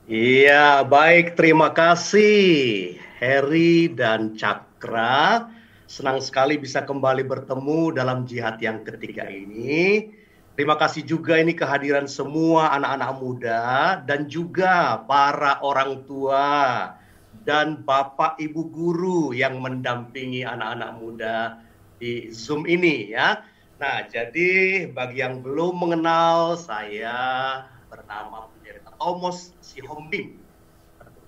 Iya, baik. Terima kasih, Heri dan Cakra. Senang sekali bisa kembali bertemu dalam jihad yang ketiga ini. Terima kasih juga ini kehadiran semua anak-anak muda dan juga para orang tua dan Bapak Ibu guru yang mendampingi anak-anak muda di Zoom ini ya. Nah, jadi bagi yang belum mengenal saya bernama Pendeta Thomas Sihombing.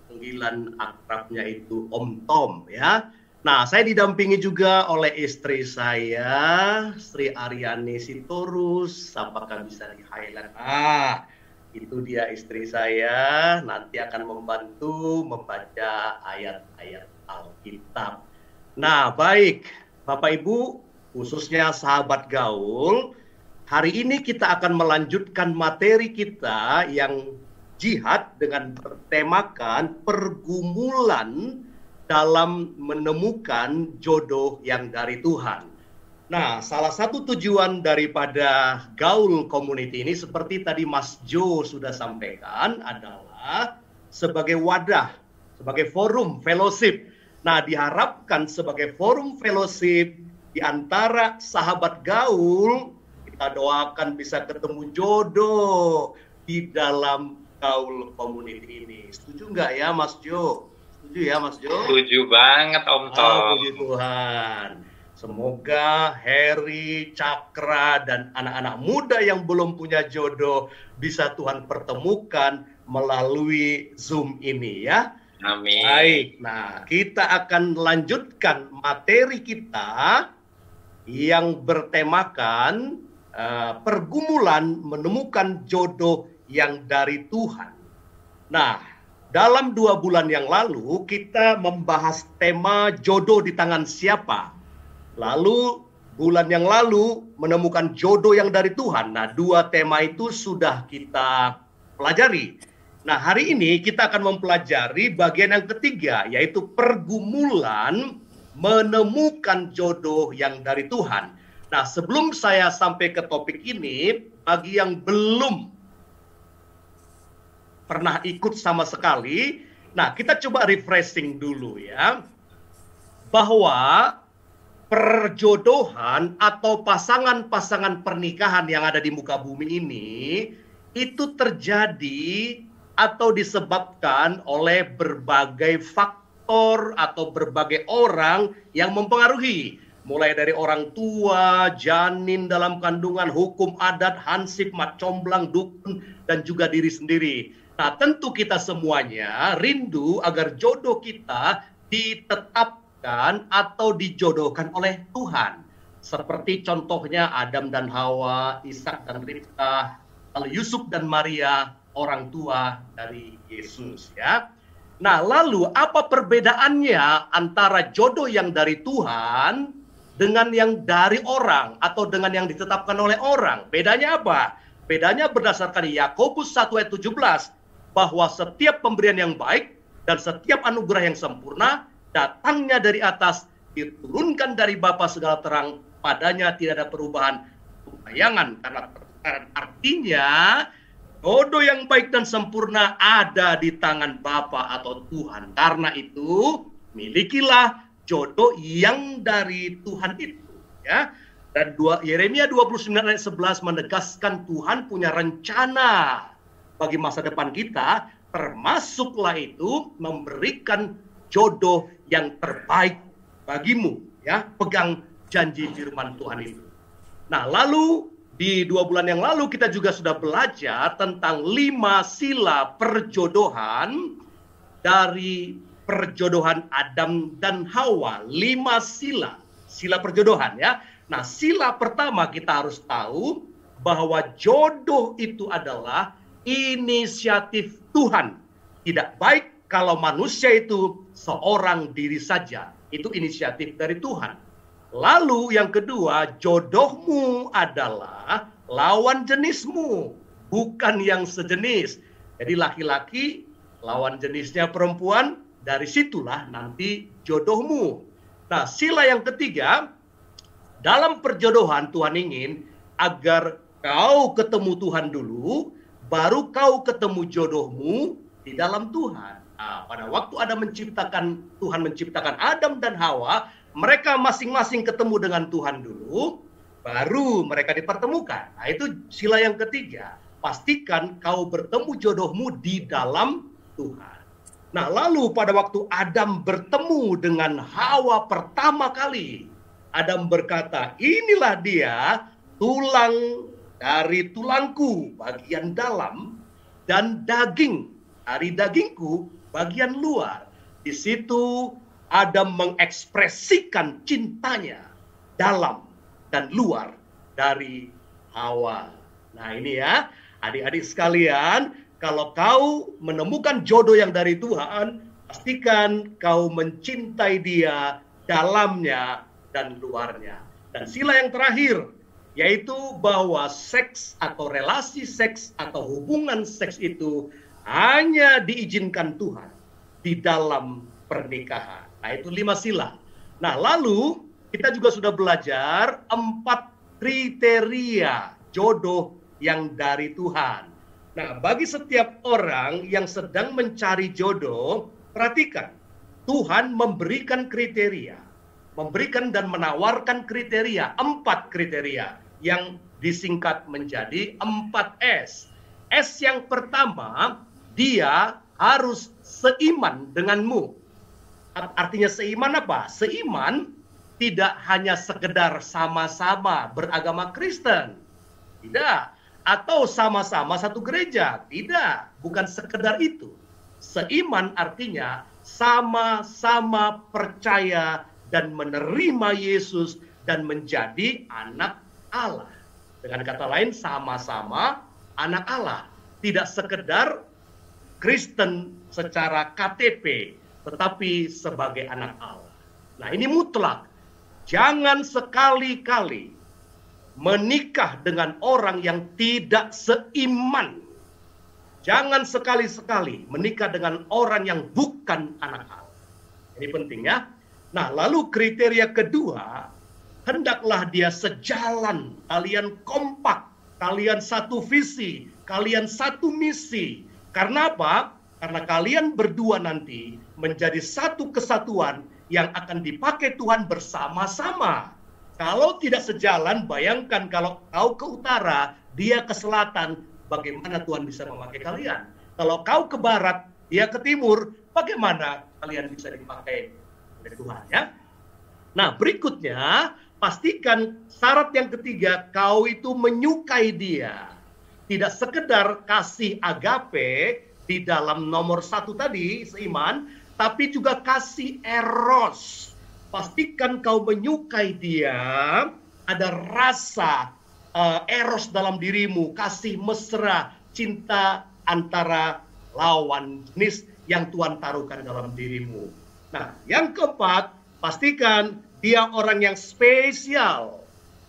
Panggilan akrabnya itu Om Tom ya. Nah, saya didampingi juga oleh istri saya, Sri Aryani Sitorus. Apakah bisa di-highlight? Itu dia istri saya. Nanti akan membantu membaca ayat-ayat Alkitab. Nah, baik. Bapak Ibu, khususnya sahabat gaul, hari ini kita akan melanjutkan materi kita yang jihad dengan bertemakan pergumulan dalam menemukan jodoh yang dari Tuhan. Nah, salah satu tujuan daripada gaul community ini seperti tadi Mas Jo sudah sampaikan adalah sebagai wadah, sebagai forum fellowship. Nah, diharapkan sebagai forum fellowship di antara sahabat gaul, kita doakan bisa ketemu jodoh di dalam gaul community ini. Setuju nggak ya Mas Jo? Setuju ya Mas Jo? Setuju banget Om Tom. Puji Tuhan. Semoga Heri, Cakra, dan anak-anak muda yang belum punya jodoh bisa Tuhan pertemukan melalui Zoom ini ya. Amin. Baik, nah kita akan lanjutkan materi kita yang bertemakan pergumulan menemukan jodoh yang dari Tuhan. Nah, dalam 2 bulan yang lalu kita membahas tema jodoh di tangan siapa. Lalu bulan yang lalu menemukan jodoh yang dari Tuhan. Nah, 2 tema itu sudah kita pelajari. Nah, hari ini kita akan mempelajari bagian yang ketiga, yaitu pergumulan menemukan jodoh yang dari Tuhan. Nah, sebelum saya sampai ke topik ini, bagi yang belum pernah ikut sama sekali, nah kita coba refreshing dulu ya, bahwa perjodohan atau pasangan-pasangan pernikahan yang ada di muka bumi ini itu terjadi atau disebabkan oleh berbagai faktor atau berbagai orang yang mempengaruhi, mulai dari orang tua, janin dalam kandungan, hukum adat, hansip, mat comblang, dukun, dan juga diri sendiri. Nah, tentu kita semuanya rindu agar jodoh kita ditetapkan atau dijodohkan oleh Tuhan. Seperti contohnya Adam dan Hawa, Ishak dan Ribkah, lalu Yusuf dan Maria, orang tua dari Yesus ya. Nah, lalu apa perbedaannya antara jodoh yang dari Tuhan dengan yang dari orang atau dengan yang ditetapkan oleh orang? Bedanya apa? Bedanya berdasarkan Yakobus 1 ayat 17, bahwa setiap pemberian yang baik dan setiap anugerah yang sempurna datangnya dari atas, diturunkan dari Bapa segala terang, padanya tidak ada perubahan bayangan, karena artinya jodoh yang baik dan sempurna ada di tangan Bapa atau Tuhan. Karena itu milikilah jodoh yang dari Tuhan itu ya. Dan Yeremia 29 ayat 11 menegaskan Tuhan punya rencana bagi masa depan kita, termasuklah itu memberikan jodoh yang terbaik bagimu ya. Pegang janji firman Tuhan itu. Nah, lalu di 2 bulan yang lalu kita juga sudah belajar tentang 5 sila perjodohan dari perjodohan Adam dan Hawa. 5 sila perjodohan ya. Nah, sila pertama kita harus tahu bahwa jodoh itu adalah inisiatif Tuhan. Tidak baik kalau manusia itu seorang diri saja. Itu inisiatif dari Tuhan. Lalu yang kedua, jodohmu adalah lawan jenismu, bukan yang sejenis. Jadi laki-laki lawan jenisnya perempuan, dari situlah nanti jodohmu. Nah, sila yang ketiga, dalam perjodohan Tuhan ingin agar kau ketemu Tuhan dulu, baru kau ketemu jodohmu, di dalam Tuhan. Nah, pada waktu Tuhan menciptakan Adam dan Hawa, mereka masing-masing ketemu dengan Tuhan dulu, baru mereka dipertemukan. Nah, itu sila yang ketiga. Pastikan kau bertemu jodohmu di dalam Tuhan. Nah, lalu pada waktu Adam bertemu dengan Hawa pertama kali, Adam berkata, inilah dia tulang dari tulangku bagian dalam dan daging dari dagingku bagian luar. Di situ Adam mengekspresikan cintanya dalam dan luar dari Hawa. Nah, ini ya, adik-adik sekalian, kalau kau menemukan jodoh yang dari Tuhan, pastikan kau mencintai dia dalamnya dan luarnya. Dan sila yang terakhir, yaitu bahwa seks atau relasi seks atau hubungan seks itu hanya diizinkan Tuhan di dalam pernikahan. Nah, itu 5 sila. Nah, lalu kita juga sudah belajar 4 kriteria jodoh yang dari Tuhan. Nah, bagi setiap orang yang sedang mencari jodoh, perhatikan, Tuhan memberikan kriteria, memberikan dan menawarkan kriteria, 4 kriteria yang disingkat menjadi 4S. S yang pertama, dia harus seiman denganmu. Artinya seiman apa? Seiman tidak hanya sekedar sama-sama beragama Kristen. Tidak. Atau sama-sama satu gereja. Tidak. Bukan sekedar itu. Seiman artinya sama-sama percaya dan menerima Yesus dan menjadi anak Allah. Dengan kata lain, sama-sama anak Allah. Tidak sekedar Kristen secara KTP, tetapi sebagai anak Allah. Nah, ini mutlak. Jangan sekali-kali menikah dengan orang yang tidak seiman. Jangan sekali-sekali menikah dengan orang yang bukan anak Allah. Ini penting ya. Nah, lalu kriteria kedua, hendaklah dia sejalan, kalian kompak, kalian satu visi, kalian satu misi. Karena apa? Karena kalian berdua nanti menjadi satu kesatuan yang akan dipakai Tuhan bersama-sama. Kalau tidak sejalan, bayangkan kalau kau ke utara, dia ke selatan, bagaimana Tuhan bisa memakai kalian? Kalau kau ke barat, dia ke timur, bagaimana kalian bisa dipakai oleh Tuhan ya? Nah, berikutnya, pastikan syarat yang ketiga, kau itu menyukai dia. Tidak sekedar kasih agape di dalam nomor 1 tadi, seiman, tapi juga kasih eros. Pastikan kau menyukai dia, ada rasa eros dalam dirimu, kasih mesra, cinta antara lawan jenis yang Tuhan taruhkan dalam dirimu. Nah, yang keempat, pastikan dia orang yang spesial.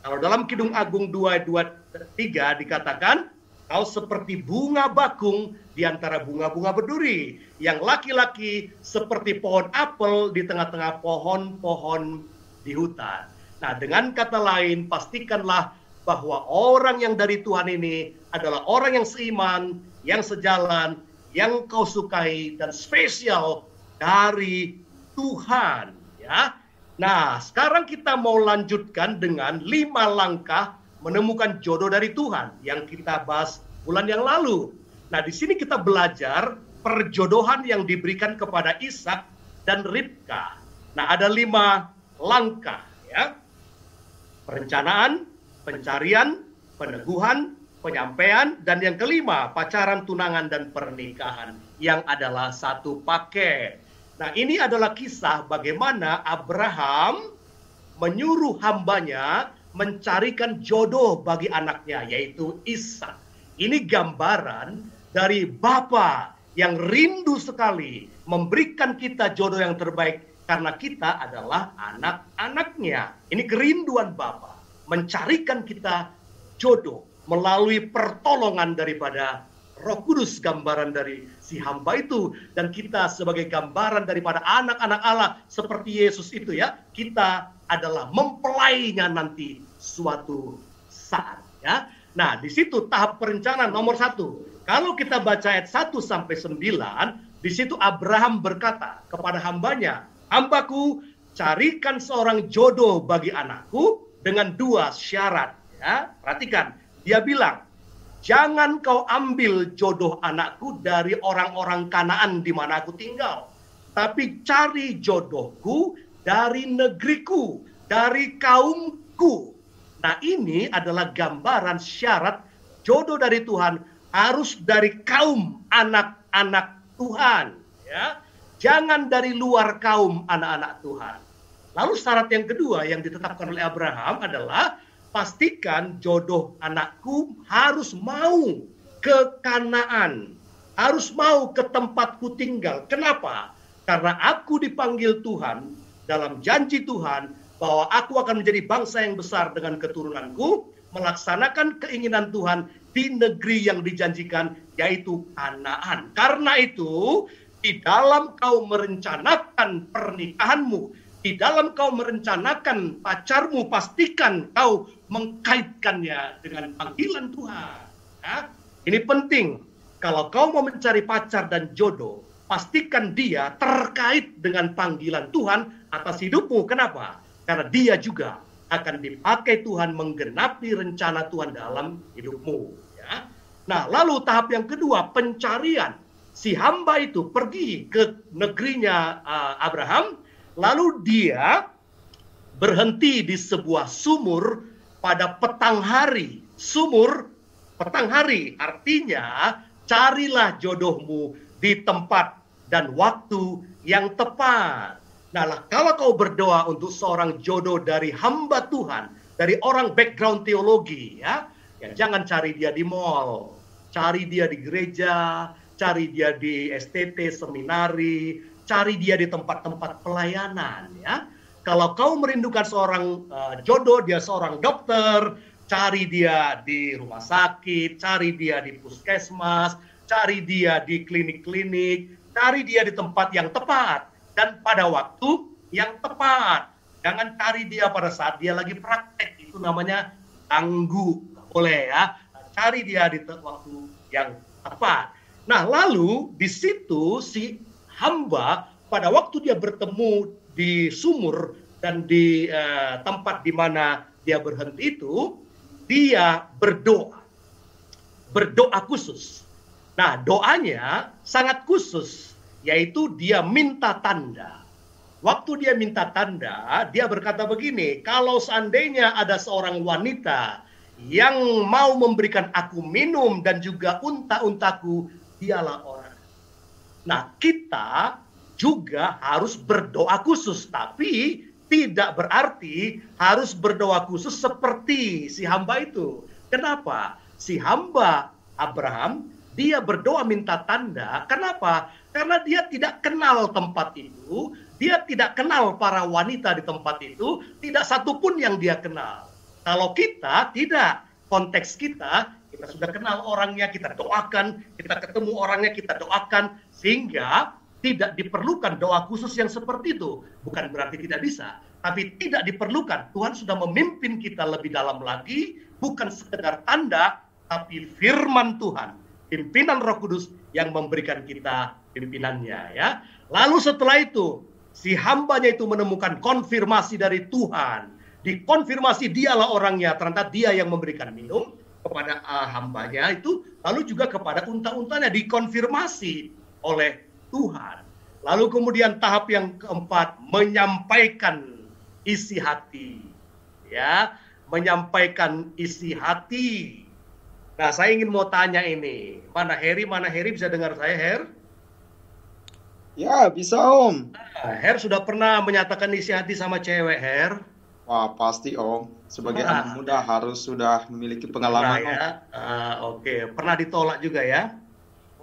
Kalau dalam Kidung Agung 2:2-3 dikatakan, kau seperti bunga bakung di antara bunga-bunga berduri. Yang laki-laki seperti pohon apel di tengah-tengah pohon-pohon di hutan. Nah, dengan kata lain, pastikanlah bahwa orang yang dari Tuhan ini adalah orang yang seiman, yang sejalan, yang kau sukai, dan spesial dari Tuhan. Ya. Nah, sekarang kita mau lanjutkan dengan 5 langkah menemukan jodoh dari Tuhan yang kita bahas bulan yang lalu. Nah, di sini kita belajar perjodohan yang diberikan kepada Ishak dan Ribka. Nah, ada 5 langkah ya. Perencanaan, pencarian, peneguhan, penyampaian, dan yang kelima, pacaran, tunangan, dan pernikahan yang adalah satu paket. Nah, ini adalah kisah bagaimana Abraham menyuruh hambanya mencarikan jodoh bagi anaknya, yaitu Ishak. Ini gambaran dari Bapa yang rindu sekali memberikan kita jodoh yang terbaik karena kita adalah anak-anaknya. Ini kerinduan Bapa, mencarikan kita jodoh melalui pertolongan daripada Roh Kudus, gambaran dari si hamba itu, dan kita sebagai gambaran daripada anak-anak Allah seperti Yesus itu ya, kita adalah mempelainya nanti suatu saat ya. Nah, di situ tahap perencanaan nomor 1, Kalau kita baca ayat 1 sampai 9, di situ Abraham berkata kepada hambanya, "Hambaku, carikan seorang jodoh bagi anakku dengan 2 syarat." Ya, perhatikan, dia bilang, "Jangan kau ambil jodoh anakku dari orang-orang Kanaan di mana aku tinggal, tapi cari jodohku dari negeriku, dari kaumku." Nah, ini adalah gambaran syarat jodoh dari Tuhan harus dari kaum anak-anak Tuhan, ya. Jangan dari luar kaum anak-anak Tuhan. Lalu syarat yang kedua yang ditetapkan oleh Abraham adalah pastikan jodoh anakku harus mau ke Kanaan, harus mau ke tempatku tinggal. Kenapa? Karena aku dipanggil Tuhan dalam janji Tuhan bahwa aku akan menjadi bangsa yang besar dengan keturunanku, melaksanakan keinginan Tuhan di negeri yang dijanjikan, yaitu Kanaan. Karena itu, di dalam kau merencanakan pernikahanmu, di dalam kau merencanakan pacarmu, pastikan kau mengkaitkannya dengan panggilan Tuhan. Ya? Ini penting. Kalau kau mau mencari pacar dan jodoh, pastikan dia terkait dengan panggilan Tuhan atas hidupmu. Kenapa? Karena dia juga akan dipakai Tuhan menggenapi rencana Tuhan dalam hidupmu. Ya. Nah, lalu tahap yang kedua, pencarian. Si hamba itu pergi ke negerinya Abraham, lalu dia berhenti di sebuah sumur pada petang hari. Sumur petang hari artinya carilah jodohmu di tempat dan waktu yang tepat. Nah, kalau kau berdoa untuk seorang jodoh dari hamba Tuhan, dari orang background teologi, ya jangan cari dia di mall, cari dia di gereja, cari dia di STT, seminari, cari dia di tempat-tempat pelayanan, ya. Kalau kau merindukan seorang jodoh, dia seorang dokter, cari dia di rumah sakit, cari dia di puskesmas, cari dia di klinik-klinik, cari dia di tempat yang tepat dan pada waktu yang tepat. Jangan cari dia pada saat dia lagi praktek, itu namanya ganggu. Boleh ya, cari dia di waktu yang tepat. Nah, lalu di situ si hamba pada waktu dia bertemu di sumur dan di tempat di mana dia berhenti itu, dia berdoa. Berdoa khusus. Nah, doanya sangat khusus, yaitu dia minta tanda. Waktu dia minta tanda, dia berkata begini, "Kalau seandainya ada seorang wanita yang mau memberikan aku minum dan juga unta-untaku, dialah orang." Nah, kita juga harus berdoa khusus, tapi tidak berarti harus berdoa khusus seperti si hamba itu. Kenapa? Si hamba Abraham, dia berdoa minta tanda. Kenapa? Karena dia tidak kenal tempat itu, dia tidak kenal para wanita di tempat itu, tidak satupun yang dia kenal. Kalau kita tidak, konteks kita sudah kenal orangnya, kita doakan, kita ketemu orangnya, kita doakan, sehingga tidak diperlukan doa khusus yang seperti itu. Bukan berarti tidak bisa, tapi tidak diperlukan. Tuhan sudah memimpin kita lebih dalam lagi, bukan sekedar tanda, tapi firman Tuhan, pimpinan Roh Kudus yang memberikan kita pimpinannya, ya. Lalu setelah itu, si hambanya itu menemukan konfirmasi dari Tuhan. Dikonfirmasi dialah orangnya, ternyata dia yang memberikan minum kepada hambanya itu, lalu juga kepada unta-untanya dikonfirmasi oleh Tuhan. Lalu kemudian tahap yang keempat, menyampaikan isi hati. Ya, menyampaikan isi hati. Nah, saya ingin mau tanya ini. Mana Heri bisa dengar saya, Her? Ya, bisa Om. Her sudah pernah menyatakan isi hati sama cewek, Her? Wah, pasti Om. Sebagai anak muda harus sudah memiliki pengalaman. Ya? Oke. Pernah ditolak juga ya?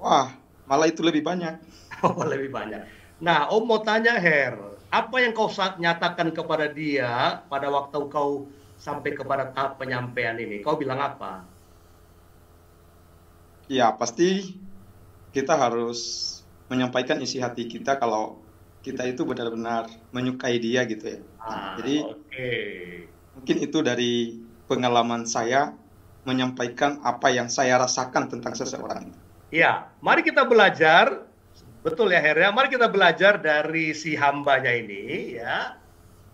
Wah, malah itu lebih banyak. Lebih banyak. Nah, Om mau tanya, Her, apa yang kau nyatakan kepada dia pada waktu kau sampai kepada tahap penyampaian ini? Kau bilang apa? Ya, pasti kita harus menyampaikan isi hati kita kalau kita itu benar-benar menyukai dia gitu ya. Jadi mungkin itu dari pengalaman saya menyampaikan apa yang saya rasakan tentang seseorang. Ya, mari kita belajar, betul ya Her ya, mari kita belajar dari si hambanya ini ya.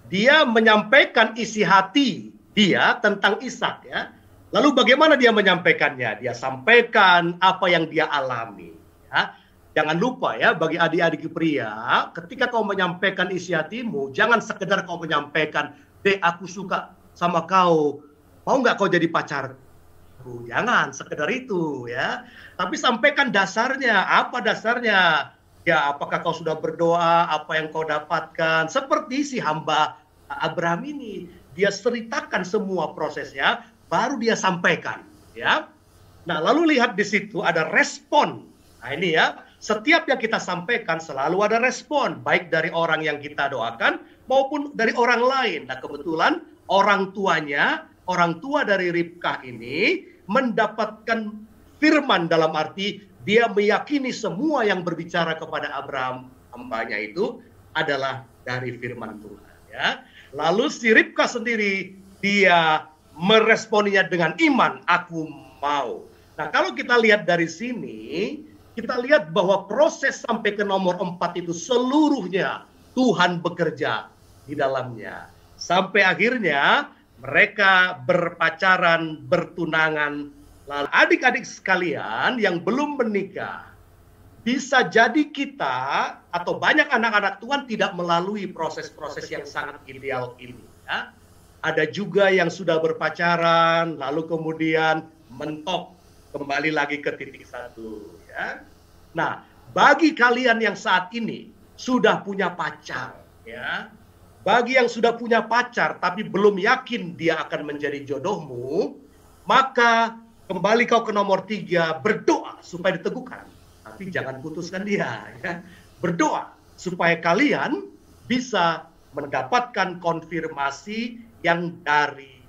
Dia menyampaikan isi hati dia tentang Ishak ya. Lalu bagaimana dia menyampaikannya? Dia sampaikan apa yang dia alami ya. Jangan lupa ya, bagi adik-adik pria, ketika kau menyampaikan isi hatimu, jangan sekedar kau menyampaikan, "Dek, aku suka sama kau, mau nggak kau jadi pacar?" Jangan sekedar itu ya. Tapi sampaikan dasarnya. Apa dasarnya? Ya, apakah kau sudah berdoa? Apa yang kau dapatkan? Seperti si hamba Abraham ini, dia ceritakan semua prosesnya, baru dia sampaikan. Ya. Nah, lalu lihat di situ ada respon. Nah, ini ya, setiap yang kita sampaikan selalu ada respon, baik dari orang yang kita doakan maupun dari orang lain. Nah, kebetulan orang tua dari Ribkah ini mendapatkan firman, dalam arti dia meyakini semua yang berbicara kepada Abraham hambanya itu adalah dari firman Tuhan ya. Lalu si Ribkah sendiri dia meresponinya dengan iman, aku mau. Nah, kalau kita lihat dari sini, kita lihat bahwa proses sampai ke nomor 4 itu seluruhnya Tuhan bekerja di dalamnya. Sampai akhirnya mereka berpacaran, bertunangan. Lalu adik-adik sekalian yang belum menikah, bisa jadi kita atau banyak anak-anak Tuhan tidak melalui proses-proses yang sangat ideal ini. Ya. Ada juga yang sudah berpacaran, lalu kemudian mentok, kembali lagi ke titik 1. Ya. Nah, bagi kalian yang saat ini sudah punya pacar, ya, bagi yang sudah punya pacar tapi belum yakin dia akan menjadi jodohmu, maka kembali kau ke nomor 3, berdoa supaya diteguhkan. Tapi jangan putuskan dia. Ya. Berdoa supaya kalian bisa mendapatkan konfirmasi yang dari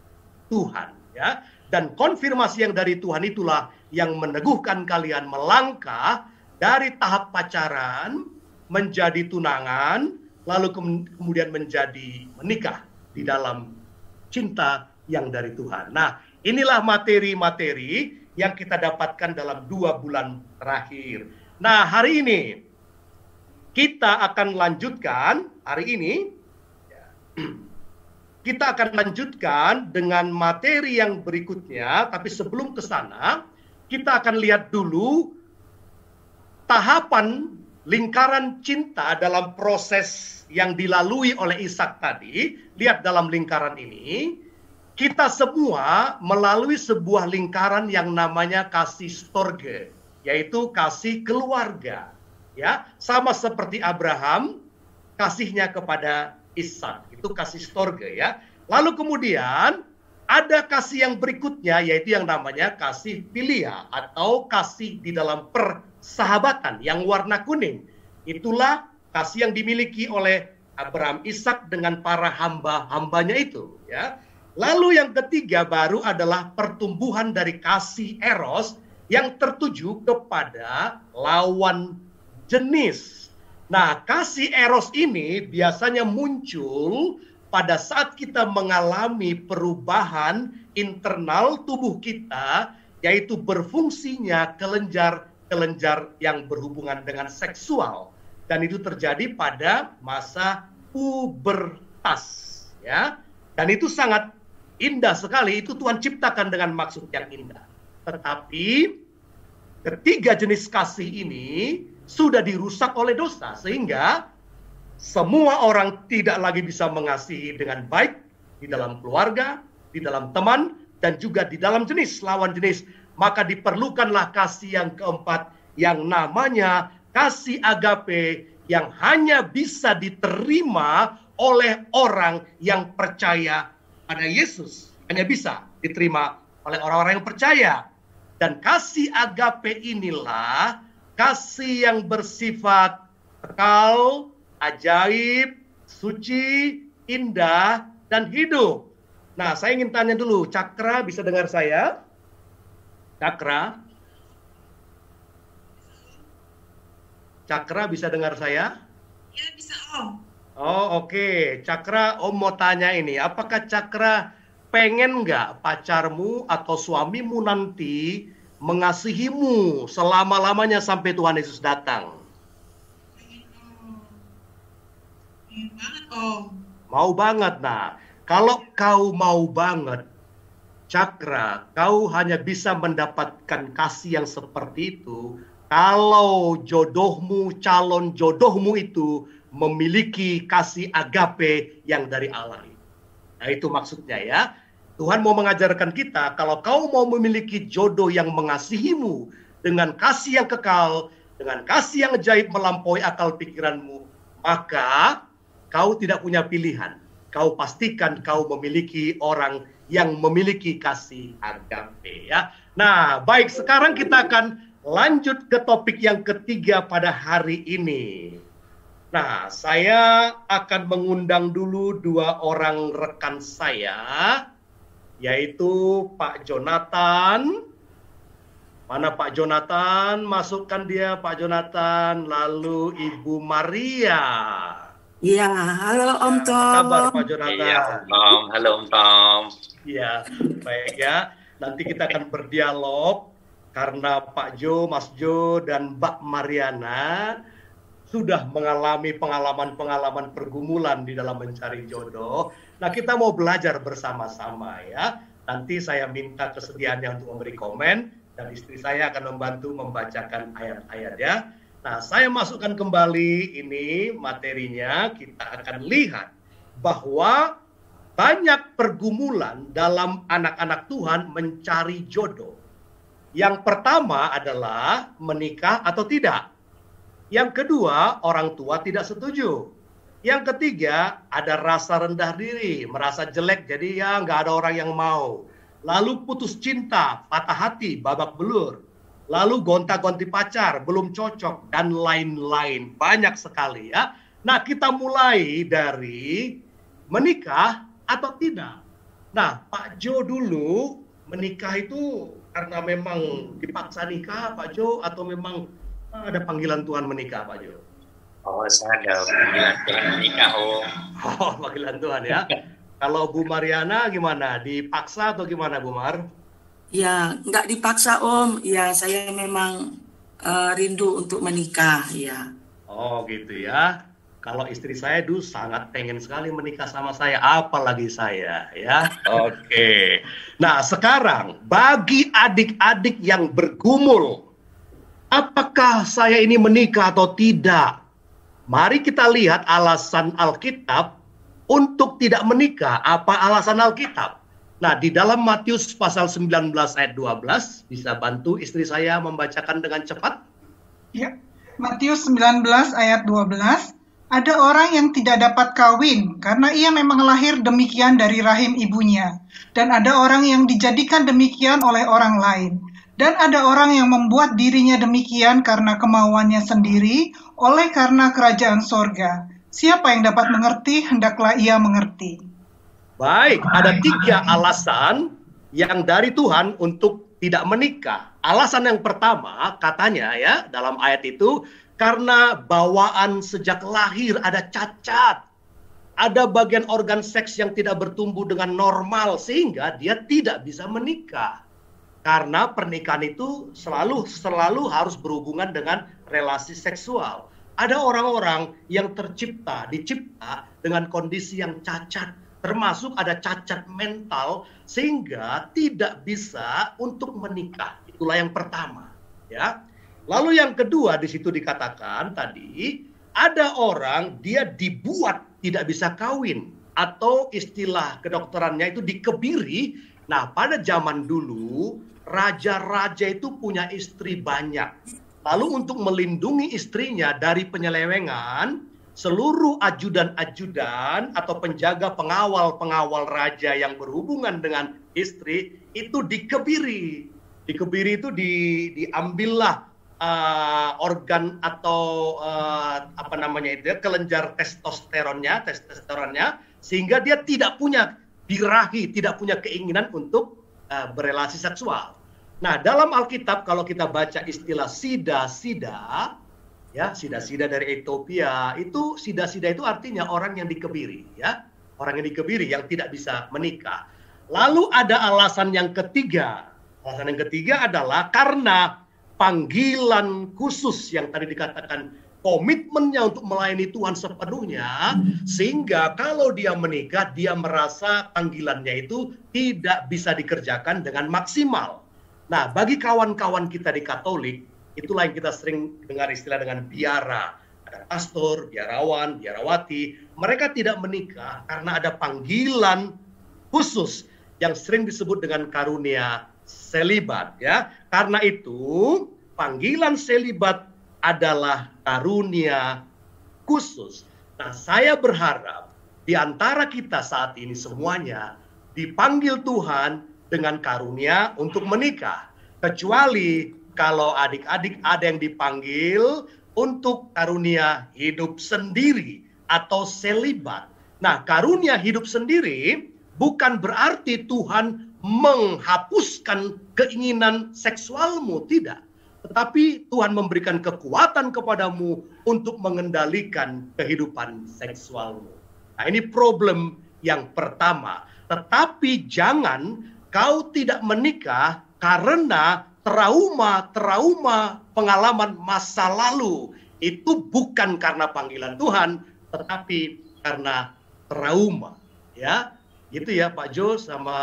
Tuhan. Ya. Dan konfirmasi yang dari Tuhan itulah yang meneguhkan kalian melangkah dari tahap pacaran menjadi tunangan, lalu kemudian menjadi menikah di dalam cinta yang dari Tuhan. Nah, inilah materi-materi yang kita dapatkan dalam 2 bulan terakhir. Nah, hari ini kita akan lanjutkan, kita akan lanjutkan dengan materi yang berikutnya, tapi sebelum ke sana, kita akan lihat dulu tahapan lingkaran cinta dalam proses yang dilalui oleh Ishak tadi. Lihat dalam lingkaran ini, kita semua melalui sebuah lingkaran yang namanya kasih storge, yaitu kasih keluarga. Ya, sama seperti Abraham, kasihnya kepada Ishak, itu kasih storge ya. Lalu kemudian ada kasih yang berikutnya, yaitu yang namanya kasih filia atau kasih di dalam persahabatan yang warna kuning. Itulah kasih yang dimiliki oleh Abraham Ishak dengan para hamba-hambanya itu ya. Lalu yang ketiga baru adalah pertumbuhan dari kasih eros yang tertuju kepada lawan jenis. Nah, kasih eros ini biasanya muncul pada saat kita mengalami perubahan internal tubuh kita, yaitu berfungsinya kelenjar-kelenjar yang berhubungan dengan seksual. Dan itu terjadi pada masa pubertas. Ya. Dan itu sangat indah sekali, itu Tuhan ciptakan dengan maksud yang indah. Tetapi ketiga jenis kasih ini sudah dirusak oleh dosa, sehingga semua orang tidak lagi bisa mengasihi dengan baik di dalam keluarga, di dalam teman, dan juga di dalam jenis, lawan jenis. Maka diperlukanlah kasih yang keempat, yang namanya kasih agape, yang hanya bisa diterima oleh orang yang percaya pada Yesus. Hanya bisa diterima oleh orang-orang yang percaya. Dan kasih agape inilah kasih yang bersifat kekal, ajaib, suci, indah, dan hidup. Nah, saya ingin tanya dulu, Cakra bisa dengar saya? Cakra? Cakra bisa dengar saya? Ya, bisa Om. Oh, oke. Cakra, Om mau tanya ini, apakah Cakra pengen nggak pacarmu atau suamimu nanti mengasihimu selama-lamanya sampai Tuhan Yesus datang? Pengen banget, Om. Mau banget. Nah, kalau kau mau banget, Cakra, kau hanya bisa mendapatkan kasih yang seperti itu kalau jodohmu, calon jodohmu itu memiliki kasih agape yang dari Allah. Nah, itu maksudnya ya. Tuhan mau mengajarkan kita, kalau kau mau memiliki jodoh yang mengasihimu dengan kasih yang kekal, dengan kasih yang ajaib melampaui akal pikiranmu, maka kau tidak punya pilihan. Kau pastikan kau memiliki orang yang memiliki kasih agape ya. Nah, baik, sekarang kita akan lanjut ke topik yang ketiga pada hari ini. Nah, saya akan mengundang dulu dua orang rekan saya, yaitu Pak Jonathan. Mana Pak Jonathan? Masukkan dia, Pak Jonathan. Lalu Ibu Maria. Iya, halo Om Tom. Apa kabar Pak Jonathan? Iya, Om Tom. Halo Om Tom. Iya, baik ya. Nanti kita akan berdialog karena Pak Jo, Mas Jo, dan Mbak Mariana sudah mengalami pengalaman-pengalaman pergumulan di dalam mencari jodoh. Nah, kita mau belajar bersama-sama ya. Nanti saya minta kesediaannya untuk memberi komen dan istri saya akan membantu membacakan ayat-ayat ya. Nah, saya masukkan kembali ini materinya, kita akan lihat bahwa banyak pergumulan dalam anak-anak Tuhan mencari jodoh. Yang pertama adalah menikah atau tidak. Yang kedua, orang tua tidak setuju. Yang ketiga, ada rasa rendah diri, merasa jelek, jadi ya nggak ada orang yang mau. Lalu putus cinta, patah hati, babak belur. Lalu gonta-ganti pacar, belum cocok, dan lain-lain. Banyak sekali ya. Nah, kita mulai dari menikah atau tidak. Nah, Pak Jo dulu menikah itu karena memang dipaksa nikah, Pak Jo, atau memang ada panggilan Tuhan menikah, Pak Jo? Oh, saya ada panggilan Tuhan menikah, Om. Oh, panggilan Tuhan ya. Kalau Bu Mariana gimana? Dipaksa atau gimana, Bu Mar? Ya, nggak dipaksa Om. Ya, saya memang rindu untuk menikah, ya. Oh, gitu ya. Kalau istri saya dulu sangat pengen sekali menikah sama saya, apalagi saya, ya. Oke. Nah, sekarang bagi adik-adik yang bergumul, apakah saya ini menikah atau tidak? Mari kita lihat alasan Alkitab untuk tidak menikah. Apa alasan Alkitab? Nah, di dalam Matius pasal 19 ayat 12, bisa bantu istri saya membacakan dengan cepat? Ya, Matius 19 ayat 12, ada orang yang tidak dapat kawin karena ia memang lahir demikian dari rahim ibunya. Dan ada orang yang dijadikan demikian oleh orang lain. Dan ada orang yang membuat dirinya demikian karena kemauannya sendiri, oleh karena kerajaan sorga. Siapa yang dapat mengerti, hendaklah ia mengerti. Baik, ada 3 alasan yang dari Tuhan untuk tidak menikah. Alasan yang pertama, katanya ya, dalam ayat itu, karena bawaan sejak lahir ada cacat. Ada bagian organ seks yang tidak bertumbuh dengan normal, sehingga dia tidak bisa menikah. Karena pernikahan itu selalu harus berhubungan dengan relasi seksual. Ada orang-orang yang dicipta dengan kondisi yang cacat, termasuk ada cacat mental sehingga tidak bisa untuk menikah. Itulah yang pertama, ya. Lalu yang kedua di situ dikatakan tadi ada orang dia dibuat tidak bisa kawin atau istilah kedokterannya itu dikebiri. Nah, pada zaman dulu raja-raja itu punya istri banyak. Lalu untuk melindungi istrinya dari penyelewengan, seluruh ajudan-ajudan atau penjaga pengawal-pengawal raja yang berhubungan dengan istri itu dikebiri. Dikebiri itu diambillah organ atau kelenjar testosteronnya, sehingga dia tidak punya birahi, tidak punya keinginan untuk berelasi seksual. Nah, dalam Alkitab kalau kita baca istilah sida-sida, ya, sida-sida dari Ethiopia, itu sida-sida itu artinya orang yang dikebiri, ya. Orang yang dikebiri yang tidak bisa menikah. Lalu ada alasan yang ketiga. Alasan yang ketiga adalah karena panggilan khusus yang tadi dikatakan, komitmennya untuk melayani Tuhan sepenuhnya, sehingga kalau dia menikah, dia merasa panggilannya itu tidak bisa dikerjakan dengan maksimal. Nah, bagi kawan-kawan kita di Katolik, itulah yang kita sering dengar istilah dengan biara. Ada pastor, biarawan, biarawati. Mereka tidak menikah karena ada panggilan khusus yang sering disebut dengan karunia selibat, ya. Karena itu, panggilan selibat adalah karunia khusus. Nah, saya berharap di antara kita saat ini semuanya dipanggil Tuhan dengan karunia untuk menikah. Kecuali kalau adik-adik ada yang dipanggil untuk karunia hidup sendiri atau selibat. Nah, karunia hidup sendiri bukan berarti Tuhan menghapuskan keinginan seksualmu, tidak. Tetapi Tuhan memberikan kekuatan kepadamu untuk mengendalikan kehidupan seksualmu. Nah, ini problem yang pertama. Tetapi jangan kau tidak menikah karena trauma pengalaman masa lalu. Itu bukan karena panggilan Tuhan, tetapi karena trauma. Ya, gitu ya Pak Jo sama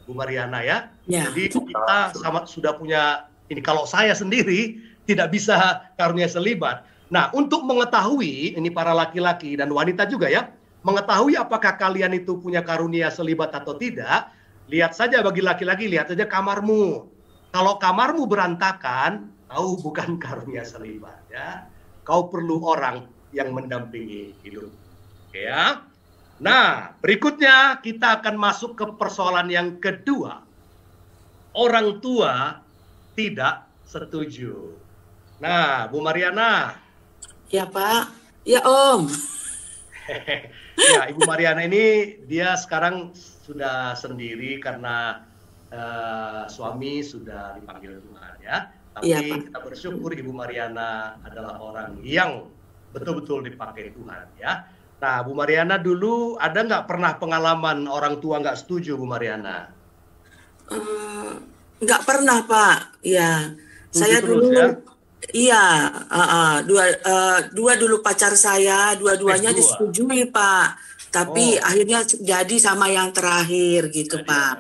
Bu Mariana ya. Jadi kita sudah punya ini. Kalau saya sendiri tidak bisa karunia selibat. Nah, untuk mengetahui ini para laki-laki dan wanita juga ya, mengetahui apakah kalian itu punya karunia selibat atau tidak, lihat saja bagi laki-laki, lihat saja kamarmu. Kalau kamarmu berantakan, kau bukan karunia selibat ya. Kau perlu orang yang mendampingi hidup. Oke ya. Nah, berikutnya kita akan masuk ke persoalan yang kedua. Orang tua tidak setuju. Nah, Bu Mariana. Ya, Pak. Ya, Om. Ya, Ibu Mariana ini dia sekarang sudah sendiri karena suami sudah dipanggil Tuhan ya. Tapi ya, kita bersyukur Ibu Mariana adalah orang yang betul-betul dipakai Tuhan ya. Nah, Bu Mariana dulu ada nggak pernah pengalaman orang tua nggak setuju, Bu Mariana? Nggak pernah, Pak. Ya, saya dulu ya? Iya, dua dulu pacar saya, dua-duanya disetujui, Pak. Tapi akhirnya jadi sama yang terakhir gitu, jadi, Pak.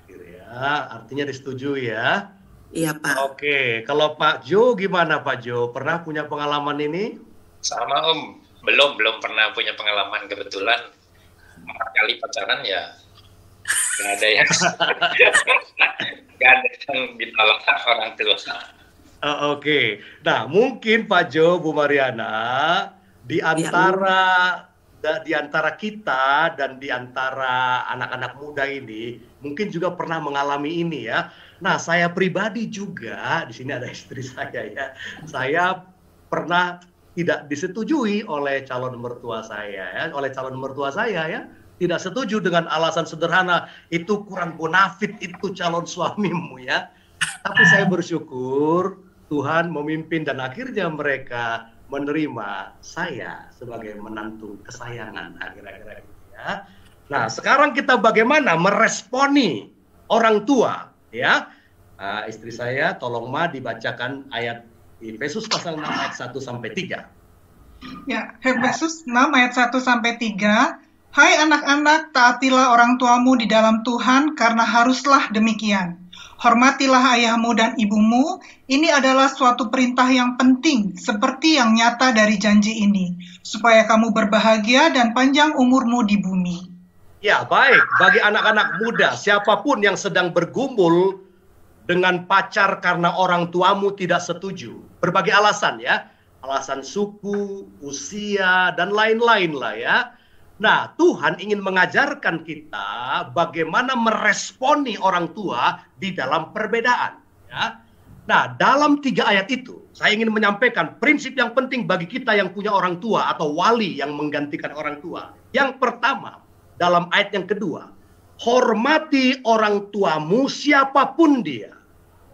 Ya, artinya disetujui ya? Iya, Pak. Oke, kalau Pak Jo gimana Pak Jo? Pernah punya pengalaman ini? Sama Om. Belum pernah punya pengalaman. Kebetulan 4 kali pacaran ya nggak ada yang ditolak orang tua. Oke. Nah, mungkin Pak Jo, Bu Mariana, di antara kita dan di antara anak-anak muda ini mungkin juga pernah mengalami ini ya. Nah, saya pribadi juga, di sini ada istri saya ya. Saya pernah tidak disetujui oleh calon mertua saya ya, tidak setuju dengan alasan sederhana, itu kurang bonafit itu calon suamimu ya. Tapi saya bersyukur Tuhan memimpin dan akhirnya mereka menerima saya sebagai menantu kesayangan akhir-akhir itu ya. Nah, sekarang kita bagaimana meresponi orang tua ya. Istri saya tolong dibacakan ayat Efesus pasal 6 ayat 1 sampai 3. Ya, Efesus 6 ayat 1 sampai 3. Hai anak-anak, taatilah orang tuamu di dalam Tuhan karena haruslah demikian. Hormatilah ayahmu dan ibumu, ini adalah suatu perintah yang penting, seperti yang nyata dari janji ini, supaya kamu berbahagia dan panjang umurmu di bumi. Ya, baik. Bagi anak-anak muda, siapapun yang sedang bergumul dengan pacar karena orang tuamu tidak setuju, berbagai alasan ya, alasan suku, usia, dan lain-lain lah ya. Nah, Tuhan ingin mengajarkan kita bagaimana meresponi orang tua di dalam perbedaan. Ya. Nah, dalam 3 ayat itu, saya ingin menyampaikan prinsip yang penting bagi kita yang punya orang tua atau wali yang menggantikan orang tua. Yang pertama, dalam ayat yang kedua, hormati orang tuamu siapapun dia.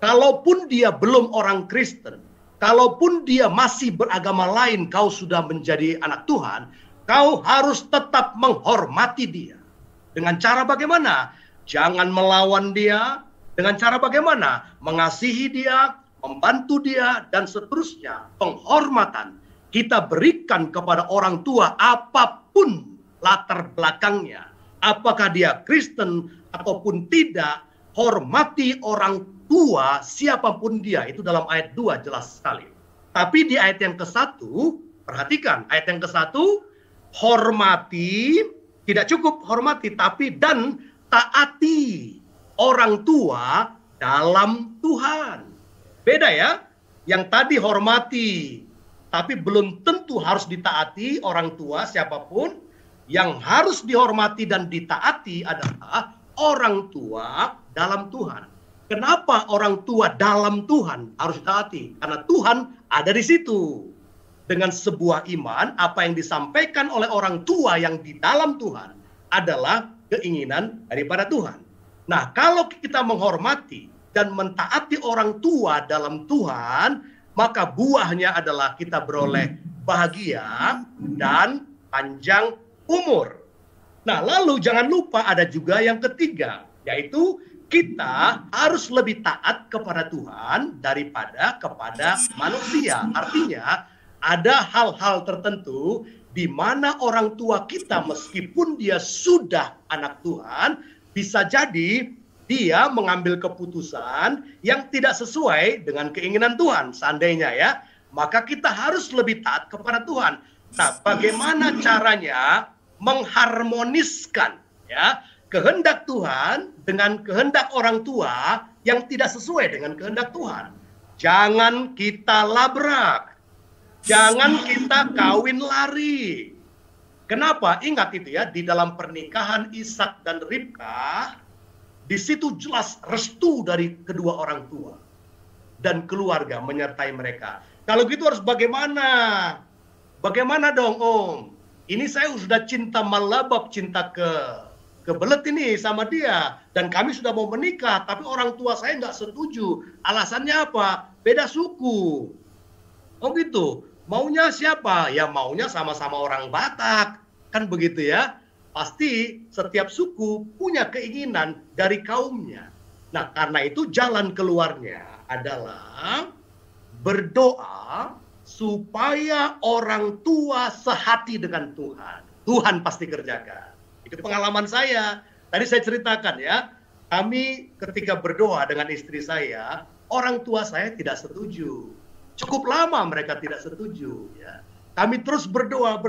Kalaupun dia belum orang Kristen, kalaupun dia masih beragama lain, kau sudah menjadi anak Tuhan, kau harus tetap menghormati dia. Dengan cara bagaimana? Jangan melawan dia, Dengan cara bagaimana? Mengasihi dia, membantu dia, dan seterusnya. Penghormatan kita berikan kepada orang tua apapun latar belakangnya. Apakah dia Kristen ataupun tidak, hormati orang tua siapapun dia. Itu dalam ayat 2 jelas sekali. Tapi di ayat yang ke-1, perhatikan ayat yang ke-1, hormati, tidak cukup hormati, tapi dan taati orang tua dalam Tuhan. Beda ya, yang tadi hormati, tapi belum tentu harus ditaati orang tua siapapun. Yang harus dihormati dan ditaati adalah orang tua dalam Tuhan. Kenapa orang tua dalam Tuhan harus ditaati? Karena Tuhan ada di situ. Dengan sebuah iman, apa yang disampaikan oleh orang tua yang di dalam Tuhan adalah keinginan daripada Tuhan. Nah, kalau kita menghormati dan mentaati orang tua dalam Tuhan, maka buahnya adalah kita beroleh bahagia dan panjang umur. Nah, lalu jangan lupa ada juga yang ketiga, yaitu kita harus lebih taat kepada Tuhan daripada kepada manusia. Artinya, ada hal-hal tertentu di mana orang tua kita meskipun dia sudah anak Tuhan, bisa jadi dia mengambil keputusan yang tidak sesuai dengan keinginan Tuhan. Seandainya ya, maka kita harus lebih taat kepada Tuhan. Nah, bagaimana caranya mengharmoniskan ya kehendak Tuhan dengan kehendak orang tua yang tidak sesuai dengan kehendak Tuhan? Jangan kita labrak. Jangan kita kawin lari. Kenapa? Ingat itu ya, di dalam pernikahan Ishak dan Ribka, di situ jelas restu dari kedua orang tua dan keluarga menyertai mereka. Kalau gitu harus bagaimana? Bagaimana dong, Om? Ini saya sudah cinta malabab, cinta ke belet ini sama dia. Dan kami sudah mau menikah, tapi orang tua saya nggak setuju. Alasannya apa? Beda suku. Oh gitu. Maunya siapa? Ya maunya sama-sama orang Batak. Kan begitu ya. Pasti setiap suku punya keinginan dari kaumnya. Nah, karena itu jalan keluarnya adalah berdoa supaya orang tua sehati dengan Tuhan. Tuhan pasti kerjakan. Itu pengalaman saya. Tadi saya ceritakan ya, kami ketika berdoa dengan istri saya, orang tua saya tidak setuju. Cukup lama mereka tidak setuju. Ya. Kami terus berdoa,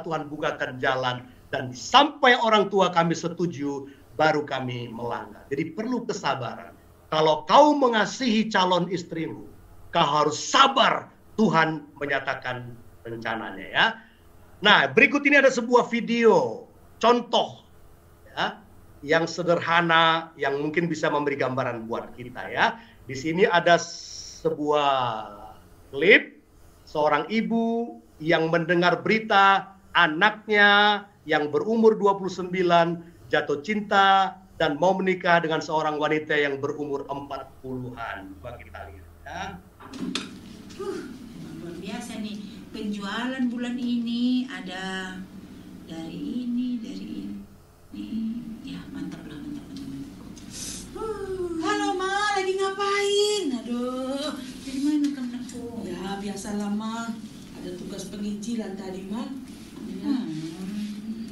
Tuhan bukakan jalan. Dan sampai orang tua kami setuju, baru kami melangkah. Jadi perlu kesabaran. Kalau kau mengasihi calon istrimu, kau harus sabar. Tuhan menyatakan rencananya ya. Nah, berikut ini ada sebuah video contoh ya, yang sederhana yang mungkin bisa memberi gambaran buat kita ya. Di sini ada sebuah klip seorang ibu yang mendengar berita anaknya yang berumur 29 jatuh cinta dan mau menikah dengan seorang wanita yang berumur 40-an. Coba kita lihat ya. Luar biasa nih, penjualan bulan ini ada dari ini, ya mantap lah, mantap. Halo Ma, lagi ngapain? Aduh, dari mana kamu? Ya biasalah Ma, ada tugas penginjilan tadi Ma. Ya.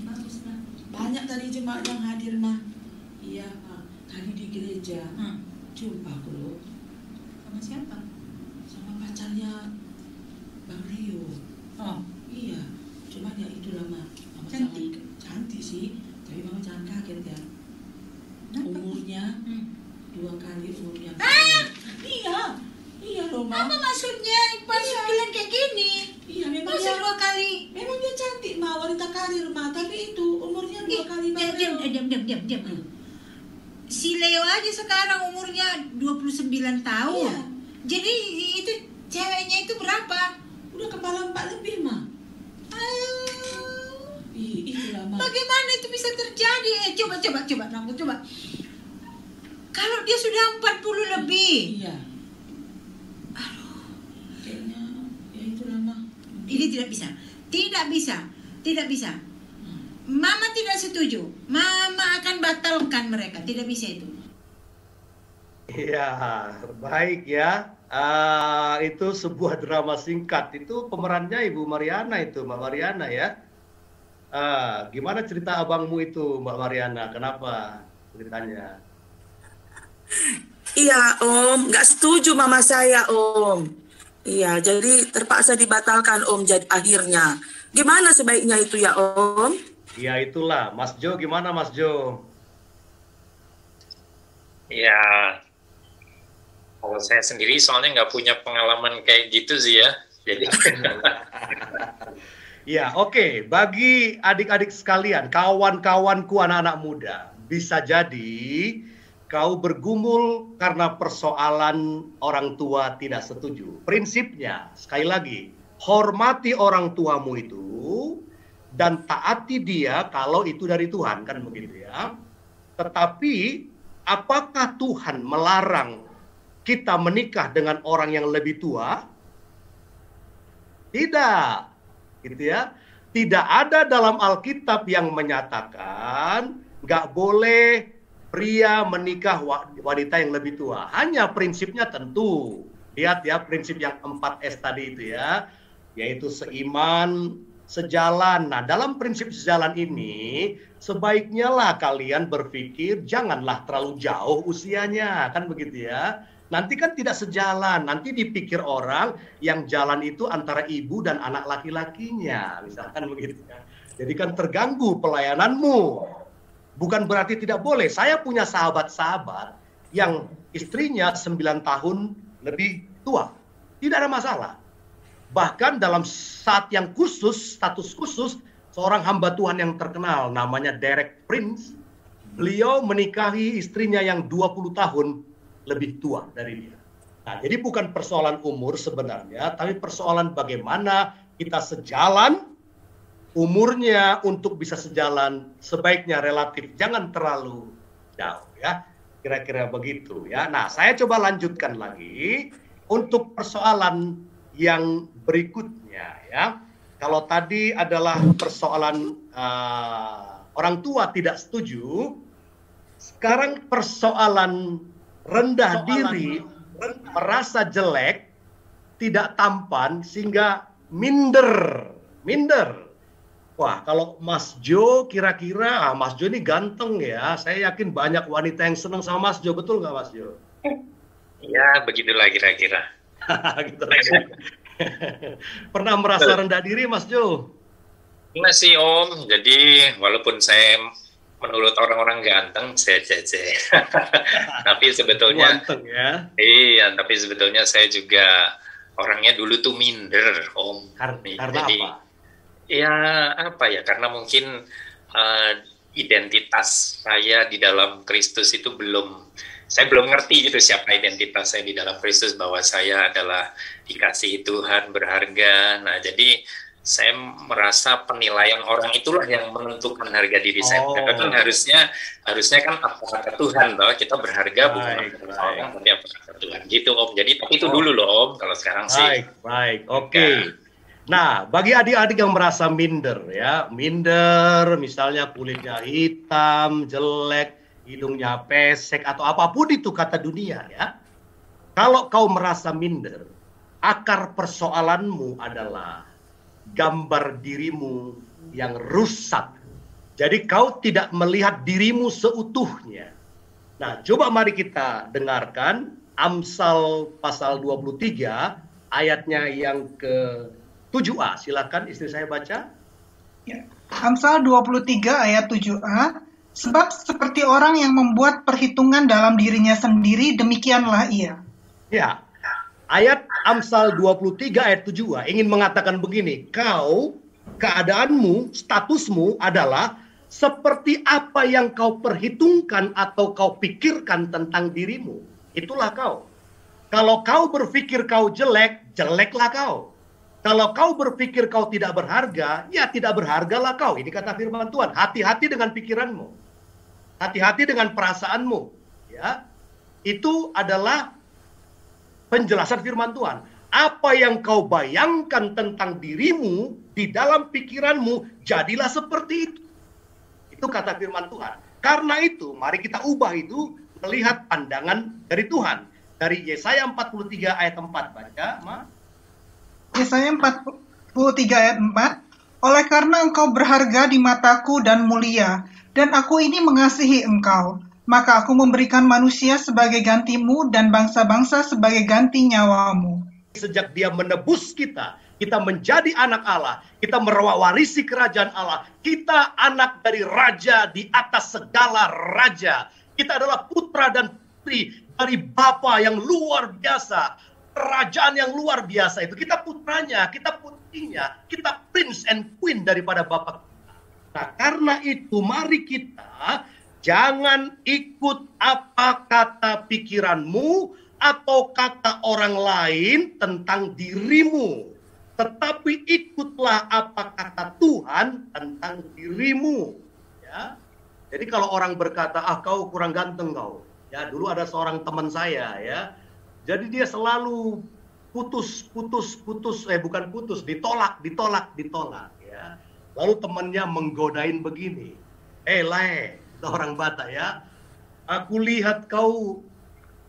Bagus lah. Banyak tadi jemaat yang hadir Ma. Iya Ma, tadi di gereja jumpa aku loh. Sama siapa? Sama pacarnya Bang Rio. Oh iya, cuma ya itulah Ma. Cantik. Cantik sih, tapi Mama jangan kaget ya. Kenapa? Umurnya 2 kali umurnya. Iya loh Ma. Apa maksudnya pas bulan kayak gini? Iya memang Masa dia 2 kali? Memang dia cantik Ma, wanita karir Ma, tapi itu umurnya 2 kali Bang Rio. Diam. Si Leo aja sekarang umurnya 29 tahun. Iya. Jadi itu ceweknya itu berapa? Udah kepala 4 lebih Ma. Itulah Ma. Bagaimana itu bisa terjadi? Coba. Kalau dia sudah 40 lebih. Iya. Kayaknya ya itulah Ma. Ini tidak bisa. Mama tidak setuju. Mama akan batalkan mereka. Tidak bisa itu. Iya, baik ya. Itu sebuah drama singkat. Itu pemerannya Ibu Mariana itu, Mbak Mariana ya. Gimana cerita abangmu itu, Mbak Mariana? Kenapa ceritanya? Iya, Om. Nggak setuju mama saya, Om. Iya, jadi terpaksa dibatalkan, Om, jadi akhirnya. Gimana sebaiknya itu ya, Om? Ya itulah, Mas Jo, gimana Mas Jo? Ya, kalau saya sendiri soalnya nggak punya pengalaman kayak gitu sih ya. Jadi Ya, oke. Bagi adik-adik sekalian, kawan-kawanku anak-anak muda, bisa jadi kau bergumul karena persoalan orang tua tidak setuju. Prinsipnya, sekali lagi, hormati orang tuamu itu dan taati dia kalau itu dari Tuhan, kan begitu ya. Tetapi apakah Tuhan melarang kita menikah dengan orang yang lebih tua? Tidak, gitu ya. Tidak ada dalam Alkitab yang menyatakan nggak boleh pria menikah wanita yang lebih tua. Hanya prinsipnya tentu. Lihat ya prinsip yang 4S tadi itu ya. Yaitu seiman, sejalan. Nah dalam prinsip sejalan ini sebaiknya lah kalian berpikir janganlah terlalu jauh usianya. Kan begitu ya. Nanti kan tidak sejalan. Nanti dipikir orang yang jalan itu antara ibu dan anak laki-lakinya. Misalkan begitu ya. Jadi kan terganggu pelayananmu. Bukan berarti tidak boleh. Saya punya sahabat-sahabat yang istrinya 9 tahun lebih tua. Tidak ada masalah. Bahkan dalam saat yang khusus, status khusus, seorang hamba Tuhan yang terkenal namanya Derek Prince, beliau menikahi istrinya yang 20 tahun lebih tua dari dia. Nah, jadi bukan persoalan umur sebenarnya, tapi persoalan bagaimana kita sejalan. Umurnya untuk bisa sejalan sebaiknya relatif, jangan terlalu jauh ya. Kira-kira begitu ya. Nah, saya coba lanjutkan lagi untuk persoalan yang berikutnya ya. Kalau tadi adalah persoalan orang tua tidak setuju, sekarang persoalan rendah diri, merasa jelek, tidak tampan sehingga minder. Wah, kalau Mas Jo kira-kira, Mas Jo ini ganteng ya. Saya yakin banyak wanita yang senang sama Mas Jo, betul nggak Mas Jo? ya begitulah kira-kira. Gitu. Pernah merasa rendah diri Mas Jo? Enggak sih Om, jadi walaupun saya menurut orang-orang ganteng, saya tapi sebetulnya ganteng ya. Iya, tapi sebetulnya saya juga orangnya dulu tuh minder Om. Karena jadi, apa? Ya apa ya, karena mungkin identitas saya di dalam Kristus itu saya belum ngerti gitu siapa identitas saya di dalam Kristus, bahwa saya adalah dikasihi Tuhan, berharga. Nah jadi saya merasa penilaian orang itulah yang menentukan harga diri saya. Kan harusnya kan apa kata Tuhan, bahwa kita berharga bukan kata orang, tapi apa kata Tuhan gitu Om. Jadi tapi itu dulu loh Om, kalau sekarang sih. Baik, oke. Nah, bagi adik-adik yang merasa minder ya, misalnya kulitnya hitam, jelek, hidungnya pesek atau apapun itu kata dunia ya. Kalau kau merasa minder, akar persoalanmu adalah gambar dirimu yang rusak. Jadi kau tidak melihat dirimu seutuhnya. Nah, coba mari kita dengarkan Amsal pasal 23 ayatnya yang ke-7a. Silakan istri saya baca. Ya. Amsal 23 ayat 7a. Sebab seperti orang yang membuat perhitungan dalam dirinya sendiri, demikianlah ia. Ya. Ayat Amsal 23 ayat 7a ingin mengatakan begini, kau, keadaanmu, statusmu adalah seperti apa yang kau perhitungkan atau kau pikirkan tentang dirimu. Itulah kau. Kalau kau berpikir kau jelek, jeleklah kau. Kalau kau berpikir kau tidak berharga, ya tidak berhargalah kau. Ini kata firman Tuhan. Hati-hati dengan pikiranmu. Hati-hati dengan perasaanmu. Ya, itu adalah penjelasan firman Tuhan. Apa yang kau bayangkan tentang dirimu di dalam pikiranmu, jadilah seperti itu. Itu kata firman Tuhan. Karena itu, mari kita ubah itu melihat pandangan dari Tuhan. Dari Yesaya 43 ayat 4, baca, Ma. Yesaya 43 ayat 4, oleh karena engkau berharga di mataku dan mulia, dan aku ini mengasihi engkau, maka aku memberikan manusia sebagai gantimu dan bangsa-bangsa sebagai ganti nyawamu. Sejak dia menebus kita menjadi anak Allah, kita mewarisi kerajaan Allah, kita anak dari raja di atas segala raja. Kita adalah putra dan putri dari Bapa yang luar biasa, kerajaan yang luar biasa itu. Kita putranya, kita putrinya, kita prince and queen daripada Bapa kita. Nah, karena itu mari kita jangan ikut apa kata pikiranmu atau kata orang lain tentang dirimu, tetapi ikutlah apa kata Tuhan tentang dirimu. Ya. Jadi kalau orang berkata, kau kurang ganteng kau. Ya, dulu ada seorang teman saya, ya. Jadi dia selalu ditolak, ya. Lalu temannya menggodain begini. Le, orang Batak ya. Aku lihat kau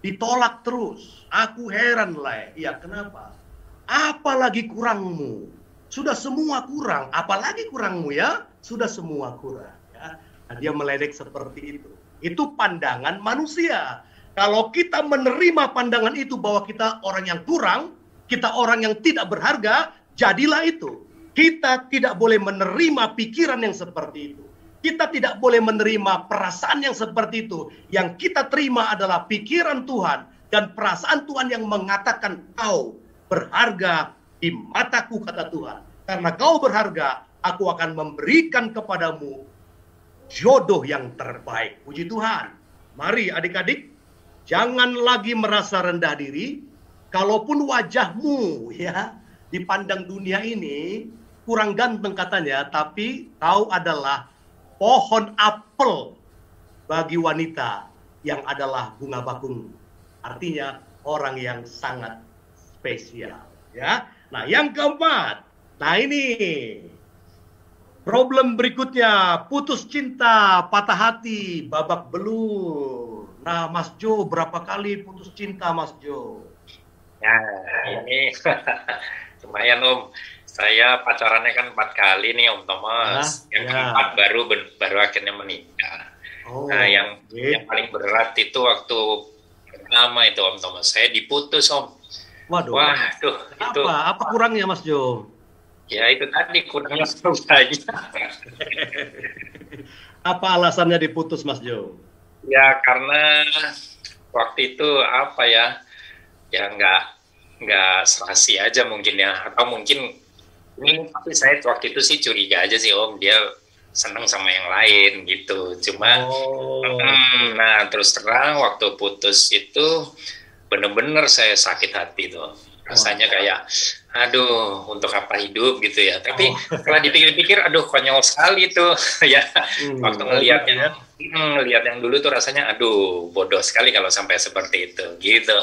ditolak terus. Aku heran, Le. Ya, kenapa? Apalagi kurangmu? Sudah semua kurang. Apalagi kurangmu ya? Sudah semua kurang. Ya. Nah, dia meledek seperti itu. Itu pandangan manusia. Kalau kita menerima pandangan itu bahwa kita orang yang kurang, kita orang yang tidak berharga, jadilah itu. Kita tidak boleh menerima pikiran yang seperti itu. Kita tidak boleh menerima perasaan yang seperti itu. Yang kita terima adalah pikiran Tuhan dan perasaan Tuhan yang mengatakan kau berharga di mataku, kata Tuhan. Karena kau berharga, aku akan memberikan kepadamu jodoh yang terbaik. Puji Tuhan. Mari adik-adik, jangan lagi merasa rendah diri. Kalaupun wajahmu ya dipandang dunia ini kurang ganteng katanya, tapi kau adalah pohon apel bagi wanita yang adalah bunga bakung. Artinya orang yang sangat spesial. Ya. Nah, yang keempat. Nah, ini problem berikutnya, putus cinta, patah hati, babak belur. Nah, Mas Jo, berapa kali putus cinta, Mas Jo? Ya, ini lumayan Om. Saya pacarannya kan 4 kali nih Om Thomas. Yang keempat baru akhirnya menikah. Nah, yang paling berat itu waktu pertama itu Om Thomas. Saya diputus Om. Waduh. Itu apa kurangnya Mas Jo? Ya itu tadi kurangnya banyak. Apa alasannya diputus Mas Jo? Ya karena waktu itu apa ya nggak serasi aja mungkin ya, atau mungkin ini tapi saya waktu itu sih curiga aja sih Om, dia senang sama yang lain gitu. Cuma nah terus terang waktu putus itu bener-bener saya sakit hati tuh. Rasanya kayak, aduh, untuk apa hidup gitu ya. Tapi setelah dipikir-pikir, aduh, konyol sekali tuh ya. Waktu ngelihat yang dulu tuh rasanya, aduh, bodoh sekali kalau sampai seperti itu, gitu.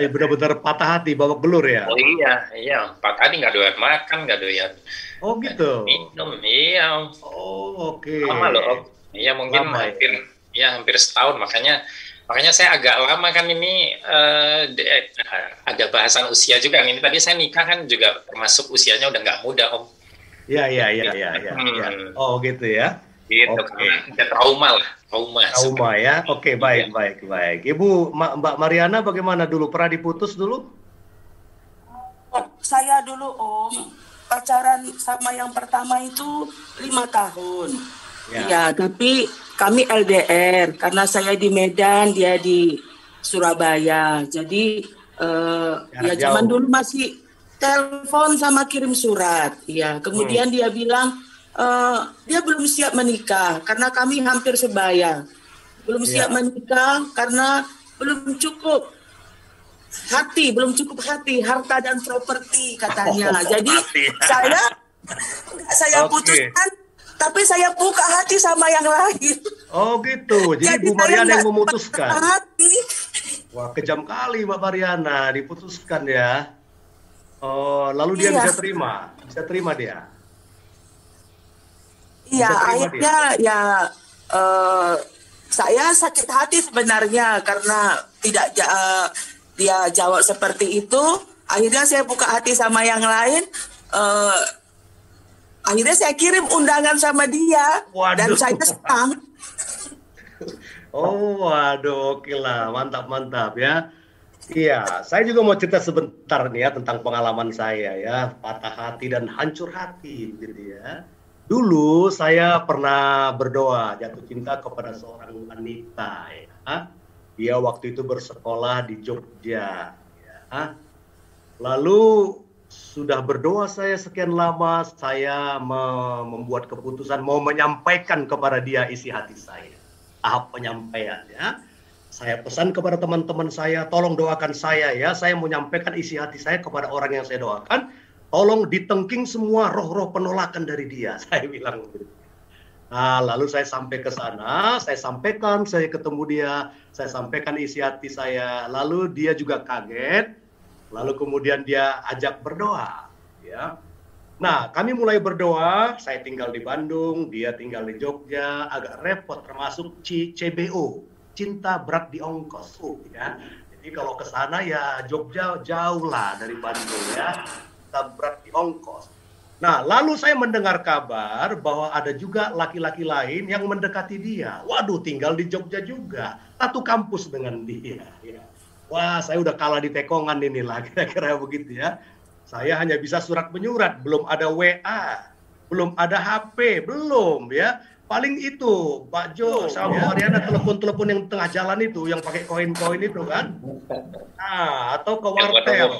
Benar-benar patah hati, babak belur ya? Oh iya, patah hati, nggak doyan makan, nggak doyan. Oh gitu? Minum, iya. Oh, oke. Lama loh, Om. Iya, mungkin hampir setahun, makanya saya agak lama kan ini ada bahasan usia juga. Ini tadi saya nikah kan juga termasuk usianya udah nggak muda Om. Iya. Oh gitu ya. Gitu, karena trauma ya. Oke, baik. Ibu Mbak Mariana bagaimana dulu? Pernah diputus dulu? Saya dulu Om pacaran sama yang pertama itu 5 tahun. Ya, tapi kami LDR karena saya di Medan, dia di Surabaya. Jadi zaman dulu masih telepon sama kirim surat. Ya, kemudian dia bilang dia belum siap menikah karena kami hampir sebaya. Belum siap menikah karena belum cukup hati, harta dan properti katanya. Jadi saya putuskan. Tapi saya buka hati sama yang lain. Oh gitu. Jadi Bu Mariana yang memutuskan. Wah, kejam kali Mbak Mariana, diputuskan ya. Oh, lalu dia bisa terima dia. Iya, akhirnya ya Saya sakit hati sebenarnya karena tidak dia jawab seperti itu. Akhirnya saya buka hati sama yang lain. Akhirnya saya kirim undangan sama dia. Waduh. Dan saya senang. Oh, waduh, oke lah, mantap ya. Iya, saya juga mau cerita sebentar nih ya tentang pengalaman saya ya, patah hati dan hancur hati gitu ya. Dulu saya pernah berdoa jatuh cinta kepada seorang wanita ya. Dia waktu itu bersekolah di Jogja ya. Lalu sudah berdoa saya sekian lama, saya membuat keputusan mau menyampaikan kepada dia isi hati saya. Tahap penyampaian ya. Saya pesan kepada teman-teman saya, tolong doakan saya ya. Saya mau menyampaikan isi hati saya kepada orang yang saya doakan. Tolong ditengking semua roh-roh penolakan dari dia. Saya bilang begitu. Nah, lalu saya sampai ke sana, saya sampaikan, saya ketemu dia, saya sampaikan isi hati saya. Lalu dia juga kaget. Lalu kemudian dia ajak berdoa, ya. Nah, kami mulai berdoa. Saya tinggal di Bandung, dia tinggal di Jogja, agak repot termasuk CBO, cinta berat di ongkos, ya. Jadi kalau ke sana ya Jogja jauh lah dari Bandung ya. Berat di ongkos. Nah, lalu saya mendengar kabar bahwa ada juga laki-laki lain yang mendekati dia. Waduh, tinggal di Jogja juga, satu kampus dengan dia. Ya. Wah, saya udah kalah di tekongan inilah, kira-kira begitu ya. Saya hanya bisa surat menyurat, belum ada WA, belum ada HP, belum ya. Paling itu, Pak Jo sama Mariana telepon-telepon yang tengah jalan itu, yang pakai koin-koin itu kan. Nah, atau ke wartel.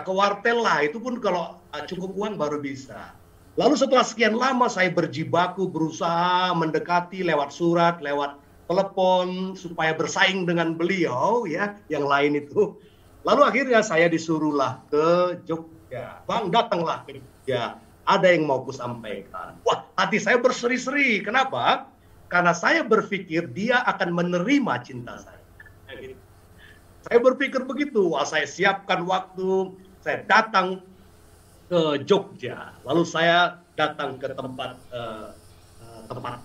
Ke wartel lah, itu pun kalau cukup uang baru bisa. Lalu setelah sekian lama saya berjibaku berusaha mendekati lewat surat, lewat telepon supaya bersaing dengan beliau ya, yang lain itu. Lalu akhirnya saya disuruhlah ke Jogja. Bang, datanglah ke Jogja. Ada yang mau kusampaikan. Wah, hati saya berseri-seri. Kenapa? Karena saya berpikir dia akan menerima cinta saya. Saya berpikir begitu. Wah, saya siapkan waktu, saya datang ke Jogja. Lalu saya datang ke tempat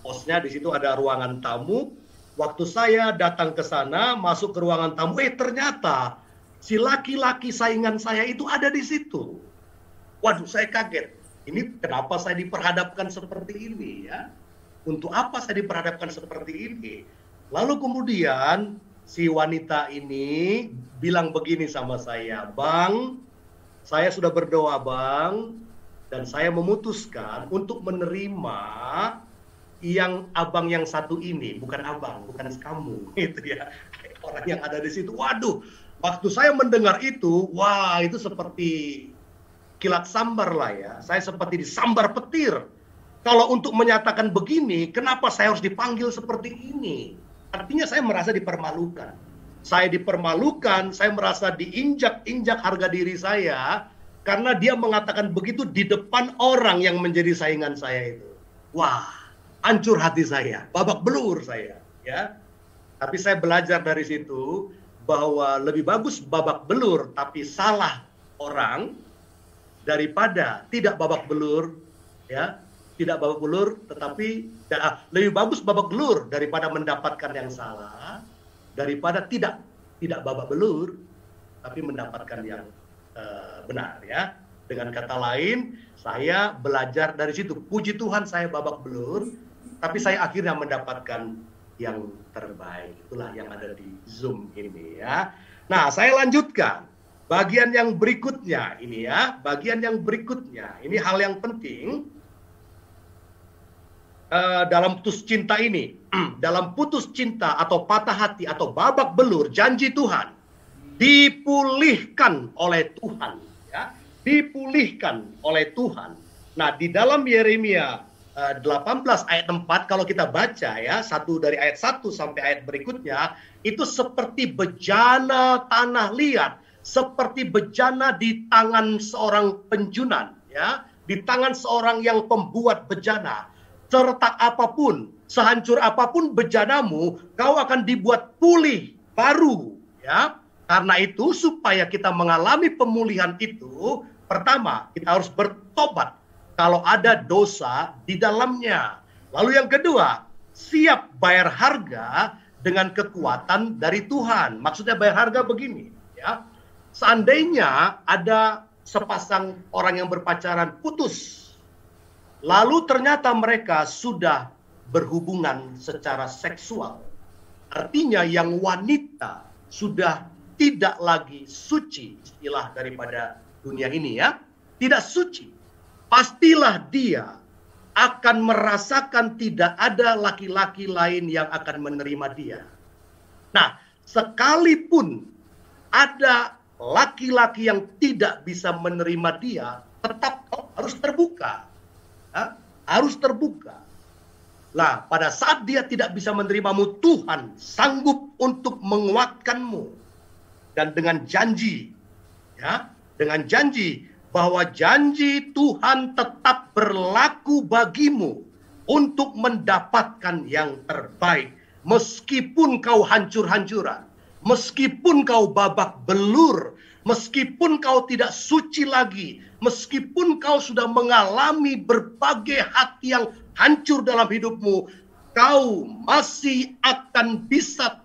posnya. Di situ ada ruangan tamu. Waktu saya datang ke sana, masuk ke ruangan tamu, ternyata si laki-laki saingan saya itu ada di situ. Waduh, saya kaget. Ini kenapa saya diperhadapkan seperti ini ya? Untuk apa saya diperhadapkan seperti ini? Lalu kemudian si wanita ini bilang begini sama saya, Bang, saya sudah berdoa Bang, dan saya memutuskan untuk menerima yang abang yang satu ini, bukan abang, bukan kamu, gitu ya. Orang yang ada di situ, waduh, waktu saya mendengar itu, wah itu seperti kilat sambar lah ya, saya seperti disambar petir. Kalau untuk menyatakan begini, kenapa saya harus dipanggil seperti ini? Artinya saya merasa dipermalukan. Saya dipermalukan, saya merasa diinjak-injak harga diri saya karena dia mengatakan begitu di depan orang yang menjadi saingan saya itu. Wah, hancur hati saya, babak belur saya, ya. Tapi saya belajar dari situ bahwa lebih bagus babak belur tapi salah orang daripada tidak babak belur, ya. Tidak babak belur, tetapi lebih bagus babak belur daripada mendapatkan yang salah, daripada tidak babak belur, tapi mendapatkan yang benar ya. Dengan kata lain, saya belajar dari situ. Puji Tuhan saya babak belur, tapi saya akhirnya mendapatkan yang terbaik. Itulah yang ada di Zoom ini ya. Nah, saya lanjutkan. Bagian yang berikutnya ini ya, bagian yang berikutnya. Ini hal yang penting. Dalam putus cinta ini, dalam putus cinta atau patah hati atau babak belur, janji Tuhan dipulihkan oleh Tuhan, ya, dipulihkan oleh Tuhan. Nah, di dalam Yeremia 18 ayat 4 kalau kita baca ya, satu dari ayat 1 sampai ayat berikutnya, itu seperti bejana tanah liat, seperti bejana di tangan seorang penjunan, ya, di tangan seorang yang pembuat bejana. Seretak apapun, sehancur apapun bejanamu, kau akan dibuat pulih baru, ya. Karena itu supaya kita mengalami pemulihan itu, pertama kita harus bertobat kalau ada dosa di dalamnya. Lalu yang kedua, siap bayar harga dengan kekuatan dari Tuhan. Maksudnya bayar harga begini, ya. Seandainya ada sepasang orang yang berpacaran putus, lalu ternyata mereka sudah berhubungan secara seksual. Artinya yang wanita sudah tidak lagi suci, istilah daripada dunia ini ya, tidak suci. Pastilah dia akan merasakan tidak ada laki-laki lain yang akan menerima dia. Nah, sekalipun ada laki-laki yang tidak bisa menerima dia, tetap harus terbuka. Ya, harus terbuka. Nah, pada saat dia tidak bisa menerimamu, Tuhan sanggup untuk menguatkanmu. Dan dengan janji, ya, dengan janji bahwa janji Tuhan tetap berlaku bagimu untuk mendapatkan yang terbaik. Meskipun kau hancur-hancuran, meskipun kau babak belur, meskipun kau tidak suci lagi, meskipun kau sudah mengalami berbagai hati yang hancur dalam hidupmu, kau masih akan bisa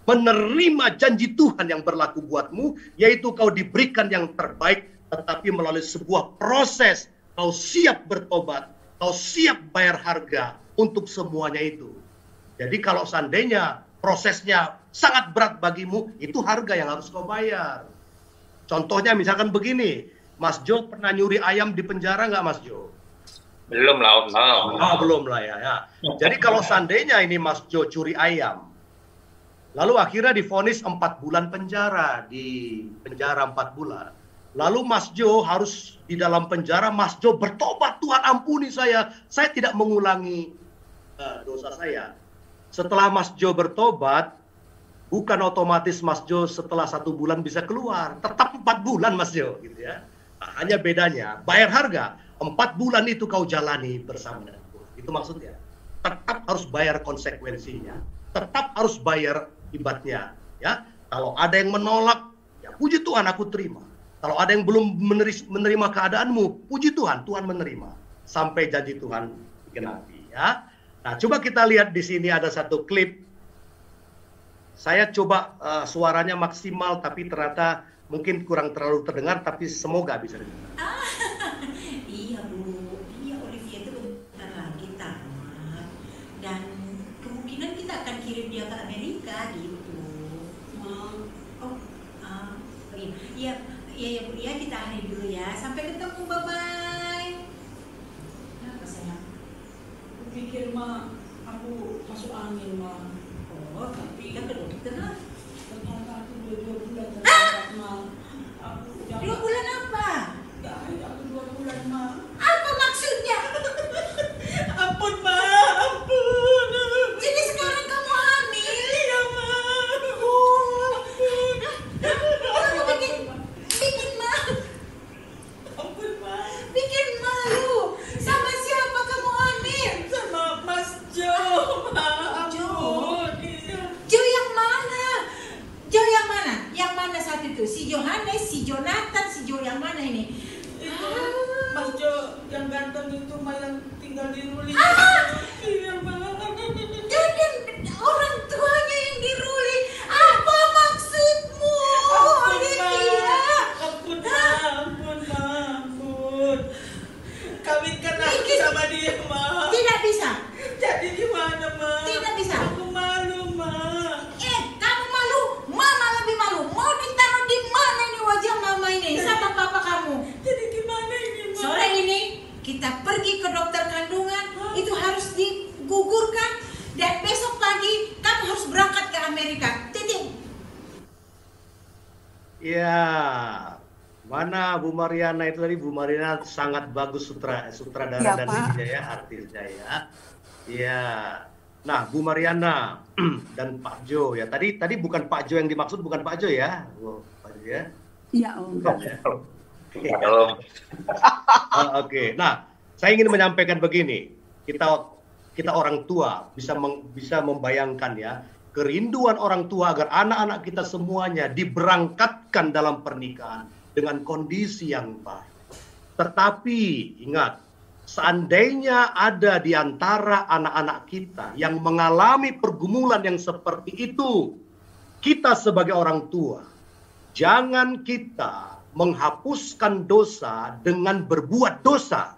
menerima janji Tuhan yang berlaku buatmu, yaitu kau diberikan yang terbaik, tetapi melalui sebuah proses, kau siap bertobat, kau siap bayar harga untuk semuanya itu. Jadi kalau seandainya prosesnya sangat berat bagimu, itu harga yang harus kau bayar. Contohnya misalkan begini, Mas Jo pernah nyuri ayam di penjara nggak, Mas Jo? Belum lah, Om. Oh, belum lah ya. Jadi kalau seandainya ini Mas Jo curi ayam, lalu akhirnya divonis 4 bulan penjara, di penjara 4 bulan. Lalu Mas Jo harus di dalam penjara, Mas Jo bertobat, Tuhan ampuni saya tidak mengulangi dosa saya. Setelah Mas Jo bertobat, bukan otomatis Mas Jo setelah 1 bulan bisa keluar, tetap 4 bulan Mas Jo, gitu ya. Nah, hanya bedanya, bayar harga, 4 bulan itu kau jalani bersama dengan Tuhan. Itu maksudnya, tetap harus bayar konsekuensinya, tetap harus bayar akibatnya, ya. Kalau ada yang menolak, ya puji Tuhan aku terima. Kalau ada yang belum menerima keadaanmu, puji Tuhan, Tuhan menerima sampai janji Tuhan digenapi, ya. Nah, coba kita lihat di sini ada satu klip. Saya coba suaranya maksimal, tapi ternyata mungkin kurang terlalu terdengar, tapi semoga bisa didengar. Iya Bu, iya Olivia itu bentar lagi tamat, dan kemungkinan kita akan kirim dia ke Amerika gitu. Iya Bu, ya kita akhiri dulu ya. Sampai ketemu, bye-bye. Kenapa sayang? Aku pikir mah aku masuk angin mah. Oh, tapi kan ke dokter lah. Ternyata aku 2 bulan terlambat mah. Aku 2 bulan apa? Ya, aku 2 bulan mah. Apa maksudnya? Ampun mah, ampun. Jadi sekarang kamu hamil? Iya mah. Bikin malu. Ampun mah. Bikin malu. Sama siapa kamu hamil? Sama Mas Jo mah. Ampun. Iya. Jo yang mana? Jo yang mana? Yang mana saat itu? Si Johannes, si Jonathan, si Jo yang mana ini? Itu Mas Jo yang ganteng itu mah yang tinggal di Ruli. Iya mah. Jadi orang tuanya yang di Ruli. Apa maksudmu, Olivia? Ampun mah. Kawinkan aku sama dia mah. Tidak bisa. Jadi gimana mah? Tidak bisa. Aku malu mah. Kamu malu? Mama lebih malu. Mau ditaruh di mana ini wajah mama ini sama papa kamu? Jadi gimana ini mah? Sore ini kita pergi ke dokter kandungan. Itu harus digugurkan. Dan besok pagi kamu harus berangkat ke Amerika. Titik. Ya, mana Bu Mariana itu tadi? Bu Mariana sangat bagus sutradara Ya, dan Pak. ininya ya, artisnya ya. Iya. Nah, Bu Mariana dan Pak Jo ya. Tadi bukan Pak Jo yang dimaksud, bukan Pak Jo ya, Pak Jo ya. Iya, Om. Bukan ya. Om. Oke. Nah, saya ingin menyampaikan begini. Kita orang tua bisa membayangkan ya, kerinduan orang tua agar anak-anak kita semuanya diberangkatkan dalam pernikahan dengan kondisi yang baik. Tetapi ingat, seandainya ada di antara anak-anak kita yang mengalami pergumulan yang seperti itu, kita sebagai orang tua, jangan kita menghapuskan dosa dengan berbuat dosa.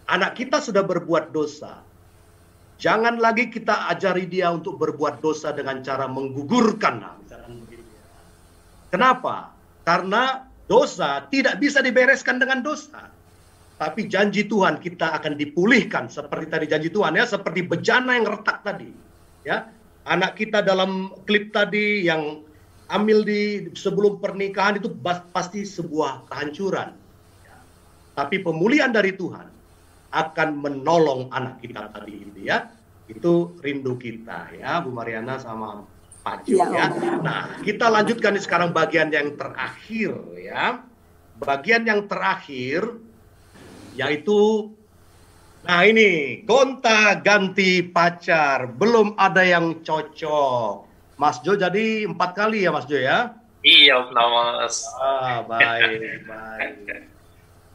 Anak kita sudah berbuat dosa, jangan lagi kita ajari dia untuk berbuat dosa dengan cara menggugurkan. Kenapa? Karena dosa tidak bisa dibereskan dengan dosa. Tapi janji Tuhan kita akan dipulihkan seperti tadi janji Tuhan ya, seperti bejana yang retak tadi. Ya, anak kita dalam klip tadi yang hamil di sebelum pernikahan itu pasti sebuah kehancuran. Ya. Tapi pemulihan dari Tuhan akan menolong anak kita tadi itu ya. Itu rindu kita ya, Bu Mariana sama Pak Jo ya. Nah, kita lanjutkan sekarang bagian yang terakhir ya. Bagian yang terakhir yaitu, nah ini, gonta ganti pacar, belum ada yang cocok. Mas Jo jadi 4 kali ya Mas Jo ya? Iya, Mas. Baik.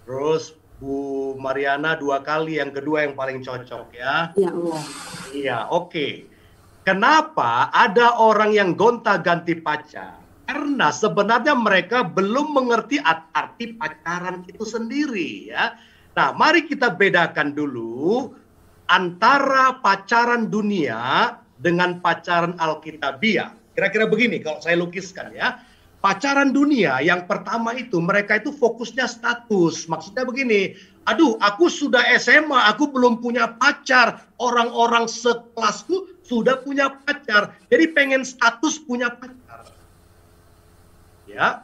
Terus Bu Mariana 2 kali, yang kedua yang paling cocok ya? Ya Allah. Iya, oke. Kenapa ada orang yang gonta ganti pacar? Karena sebenarnya mereka belum mengerti arti pacaran itu sendiri ya. Nah, mari kita bedakan dulu antara pacaran dunia dengan pacaran Alkitabiah. Kira-kira begini kalau saya lukiskan ya. Pacaran dunia yang pertama itu mereka itu fokusnya status. Maksudnya begini, aduh aku sudah SMA, aku belum punya pacar. Orang-orang sekelasku sudah punya pacar. Jadi pengen status punya pacar. Ya.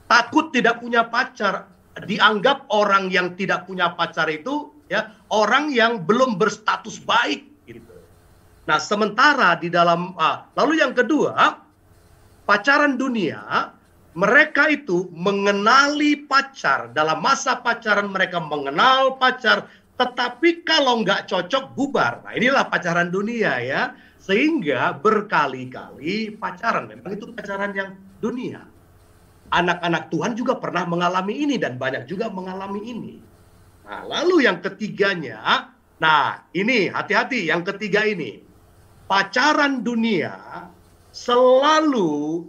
Takut tidak punya pacar. Dianggap orang yang tidak punya pacar itu ya orang yang belum berstatus baik gitu. Nah, sementara di dalam lalu yang kedua, pacaran dunia, mereka itu mengenali pacar, dalam masa pacaran mereka mengenal pacar, tetapi kalau nggak cocok bubar. Nah, inilah pacaran dunia ya, sehingga berkali-kali pacaran. Memang itu pacaran yang dunia. Anak-anak Tuhan juga pernah mengalami ini dan banyak juga mengalami ini. Nah, lalu yang ketiganya, nah ini hati-hati yang ketiga ini. Pacaran dunia selalu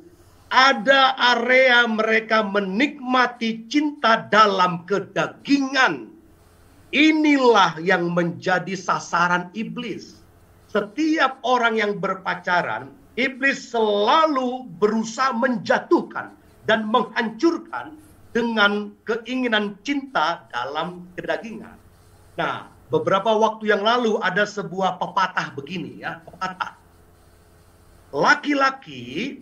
ada area mereka menikmati cinta dalam kedagingan. Inilah yang menjadi sasaran iblis. Setiap orang yang berpacaran, iblis selalu berusaha menjatuhkan dan menghancurkan dengan keinginan cinta dalam kedagingan. Nah, beberapa waktu yang lalu ada sebuah pepatah begini ya, pepatah. Laki-laki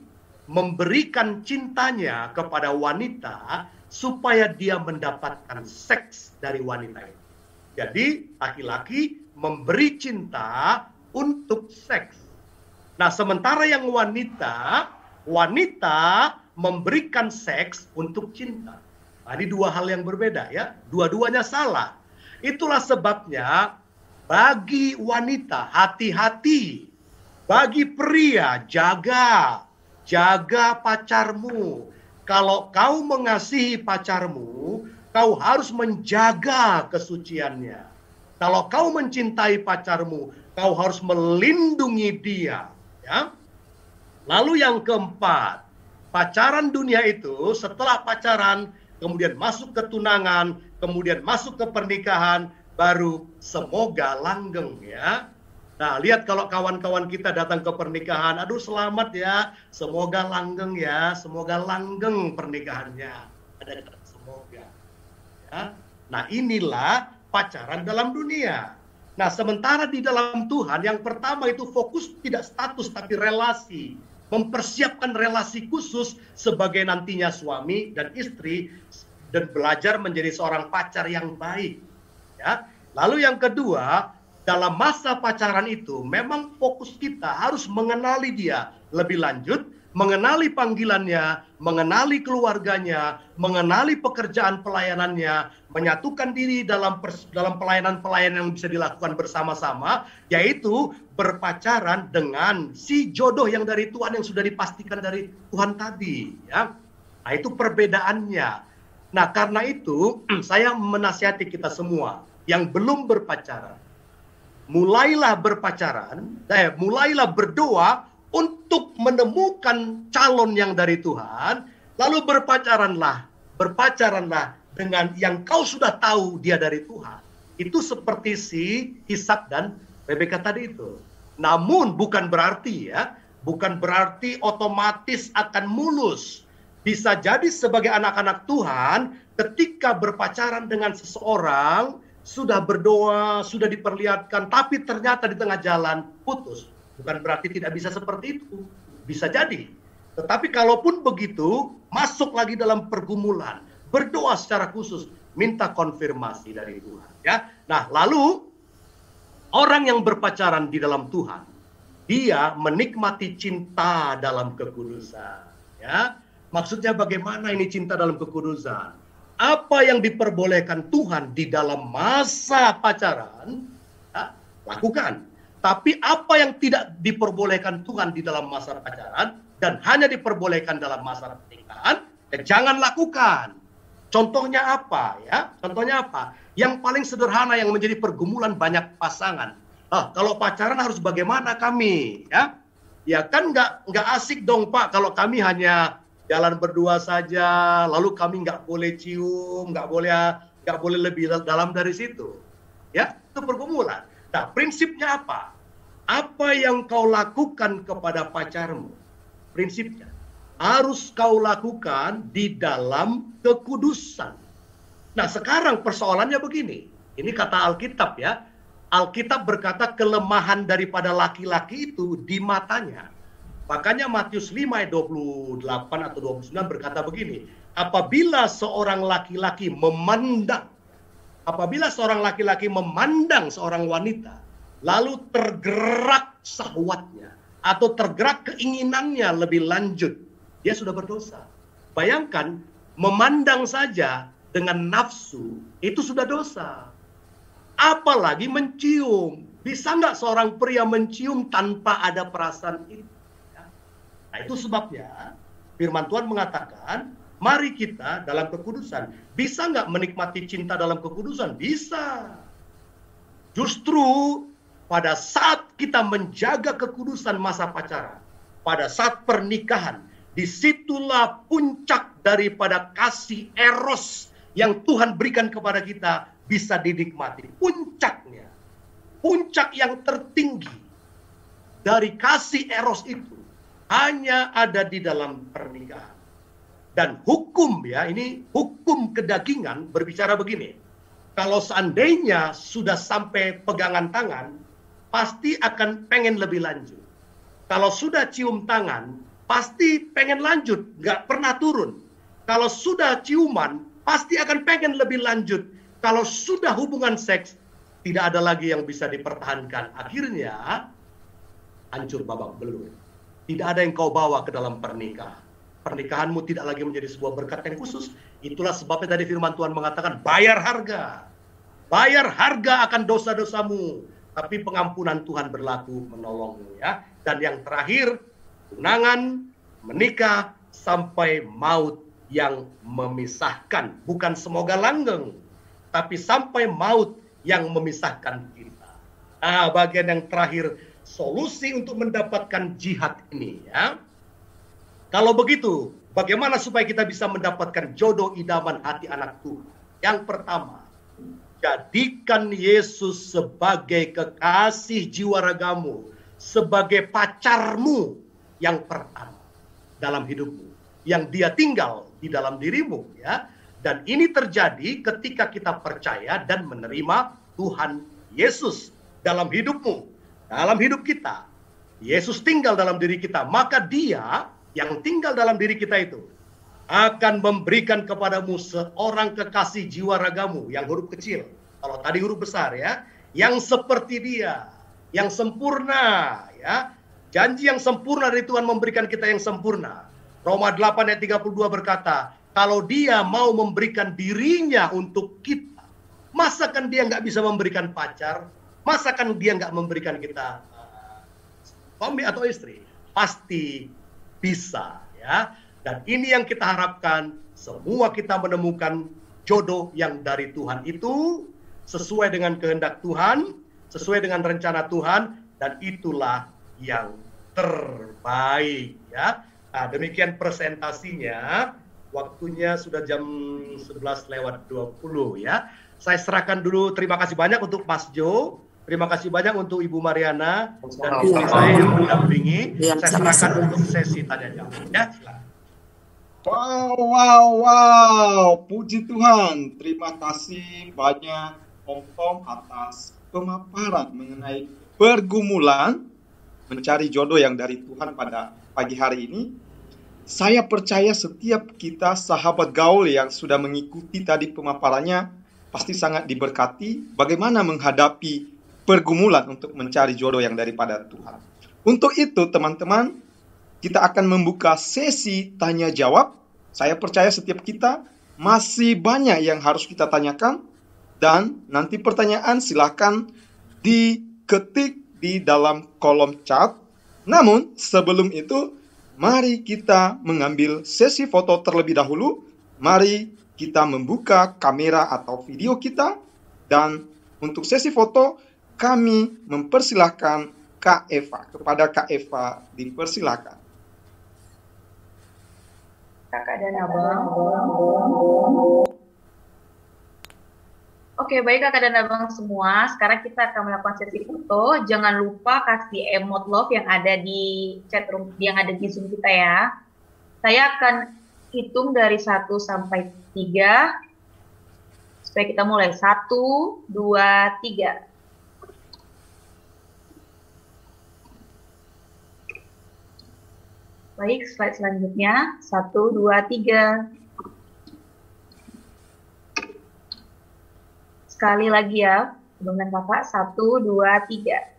memberikan cintanya kepada wanita supaya dia mendapatkan seks dari wanita itu. Jadi, laki-laki memberi cinta untuk seks. Nah, sementara yang wanita memberikan seks untuk cinta. Nah, ini 2 hal yang berbeda ya. Dua-duanya salah. Itulah sebabnya bagi wanita hati-hati. Bagi pria jaga pacarmu. Kalau kau mengasihi pacarmu, kau harus menjaga kesuciannya. Kalau kau mencintai pacarmu, kau harus melindungi dia ya. Lalu yang keempat, pacaran dunia itu setelah pacaran, kemudian masuk ke tunangan, kemudian masuk ke pernikahan, baru semoga langgeng ya. Nah, lihat kalau kawan-kawan kita datang ke pernikahan, aduh selamat ya, semoga langgeng ya, semoga langgeng pernikahannya. Ada semoga. Ya. Nah, inilah pacaran dalam dunia. Nah, sementara di dalam Tuhan, yang pertama itu fokus tidak status tapi relasi. Mempersiapkan relasi khusus sebagai nantinya suami dan istri dan belajar menjadi seorang pacar yang baik. Ya. Lalu yang kedua, dalam masa pacaran itu memang fokus kita harus mengenali dia lebih lanjut, mengenali panggilannya, mengenali keluarganya, mengenali pekerjaan pelayanannya, menyatukan diri dalam pelayanan-pelayanan yang bisa dilakukan bersama-sama, yaitu berpacaran dengan si jodoh yang dari Tuhan yang sudah dipastikan dari Tuhan tadi. Ya. Nah, itu perbedaannya. Nah, karena itu saya menasihati kita semua yang belum berpacaran, mulailah berpacaran, mulailah berdoa untuk menemukan calon yang dari Tuhan, lalu berpacaranlah dengan yang kau sudah tahu dia dari Tuhan. Itu seperti si Ishak dan Rebeka tadi itu. Namun bukan berarti otomatis akan mulus. Bisa jadi sebagai anak-anak Tuhan, ketika berpacaran dengan seseorang, sudah berdoa, sudah diperlihatkan, tapi ternyata di tengah jalan putus. Bukan berarti tidak bisa seperti itu. Bisa jadi. Tetapi kalaupun begitu, masuk lagi dalam pergumulan. Berdoa secara khusus, minta konfirmasi dari Tuhan. Ya. Nah, lalu orang yang berpacaran di dalam Tuhan, dia menikmati cinta dalam kekudusan. Ya. Maksudnya bagaimana ini cinta dalam kekudusan? Apa yang diperbolehkan Tuhan di dalam masa pacaran, ya, lakukan. Tapi apa yang tidak diperbolehkan Tuhan di dalam masa pacaran dan hanya diperbolehkan dalam masa pernikahan, ya jangan lakukan. Contohnya apa? Ya, contohnya apa? Yang paling sederhana yang menjadi pergumulan banyak pasangan. Kalau pacaran harus bagaimana kami? Ya kan nggak asik dong Pak kalau kami hanya jalan berdua saja, lalu kami nggak boleh cium, nggak boleh lebih dalam dari situ. Ya, itu pergumulan. Nah, prinsipnya apa? Apa yang kau lakukan kepada pacarmu? Prinsipnya harus kau lakukan di dalam kekudusan. Nah, sekarang persoalannya begini. Ini kata Alkitab ya. Alkitab berkata kelemahan daripada laki-laki itu di matanya. Makanya Matius 5 ayat 28 atau 29 berkata begini, apabila seorang laki-laki memandang seorang wanita, lalu tergerak syahwatnya atau tergerak keinginannya lebih lanjut, dia sudah berdosa. Bayangkan, memandang saja dengan nafsu, itu sudah dosa. Apalagi mencium. Bisa nggak seorang pria mencium tanpa ada perasaan itu? Nah, itu sebabnya firman Tuhan mengatakan, mari kita dalam kekudusan. Bisa nggak menikmati cinta dalam kekudusan? Bisa. Justru pada saat kita menjaga kekudusan masa pacaran, pada saat pernikahan, disitulah puncak daripada kasih eros yang Tuhan berikan kepada kita bisa dinikmati. Puncaknya, puncak yang tertinggi dari kasih eros itu hanya ada di dalam pernikahan. Dan hukum ya, ini hukum kedagingan berbicara begini. Kalau seandainya sudah sampai pegangan tangan, pasti akan pengen lebih lanjut. Kalau sudah cium tangan, pasti pengen lanjut, nggak pernah turun. Kalau sudah ciuman, pasti akan pengen lebih lanjut. Kalau sudah hubungan seks, tidak ada lagi yang bisa dipertahankan. Akhirnya, hancur babak belur. Tidak ada yang kau bawa ke dalam pernikahan. Pernikahanmu tidak lagi menjadi sebuah berkat yang khusus. Itulah sebabnya tadi firman Tuhan mengatakan, bayar harga. Bayar harga akan dosa-dosamu. Tapi pengampunan Tuhan berlaku menolongmu ya. Dan yang terakhir, tunangan, menikah, sampai maut yang memisahkan. Bukan semoga langgeng, tapi sampai maut yang memisahkan kita. Nah, bagian yang terakhir, solusi untuk mendapatkan jihad ini ya. Kalau begitu, bagaimana supaya kita bisa mendapatkan jodoh idaman hati anak Tuhan? Yang pertama, jadikan Yesus sebagai kekasih jiwa ragamu, sebagai pacarmu yang pertama dalam hidupmu, yang dia tinggal di dalam dirimu ya. Dan ini terjadi ketika kita percaya dan menerima Tuhan Yesus dalam hidupmu. Dalam hidup kita, Yesus tinggal dalam diri kita, maka Dia yang tinggal dalam diri kita itu akan memberikan kepadamu seorang kekasih jiwa ragamu yang huruf kecil. Kalau tadi huruf besar ya, yang seperti Dia, yang sempurna ya. Janji yang sempurna dari Tuhan memberikan kita yang sempurna. Roma 8 ayat 32 berkata, kalau Dia mau memberikan dirinya untuk kita, masakan Dia nggak bisa memberikan pacar? Masakan Dia nggak memberikan kita suami atau istri? Pasti bisa ya. Dan ini yang kita harapkan semua kita menemukan jodoh yang dari Tuhan itu sesuai dengan kehendak Tuhan, sesuai dengan rencana Tuhan, dan itulah yang terbaik ya. Nah, demikian presentasinya. Waktunya sudah jam 11:20 ya. Saya serahkan dulu, terima kasih banyak untuk Mas Jo, terima kasih banyak untuk Ibu Mariana dan istri saya yang mendampingi. Saya serahkan untuk sesi tanya jawab ya. Wow, puji Tuhan. Terima kasih banyak Om Tom atas pemaparan mengenai pergumulan mencari jodoh yang dari Tuhan pada pagi hari ini. Saya percaya setiap kita sahabat gaul yang sudah mengikuti tadi pemaparannya pasti sangat diberkati bagaimana menghadapi pergumulan untuk mencari jodoh yang daripada Tuhan. Untuk itu teman-teman, kita akan membuka sesi tanya jawab. Saya percaya setiap kita masih banyak yang harus kita tanyakan, dan nanti pertanyaan silakan diketik di dalam kolom chat. Namun sebelum itu, mari kita mengambil sesi foto terlebih dahulu. Mari kita membuka kamera atau video kita. Dan untuk sesi foto, kami mempersilahkan Kak Eva. Kepada Kak Eva, dipersilahkan. Kakak dan Abang. Oke, baik Kakak dan Abang semua. Sekarang kita akan melakukan sesi foto. Jangan lupa kasih emote love yang ada di chat room, yang ada di Zoom kita ya. Saya akan hitung dari 1 sampai 3. Supaya kita mulai. 1, 2, 3. Baik, slide selanjutnya. 1, 2, 3. Sekali lagi ya, dengan Kakak. 1, 2, 3.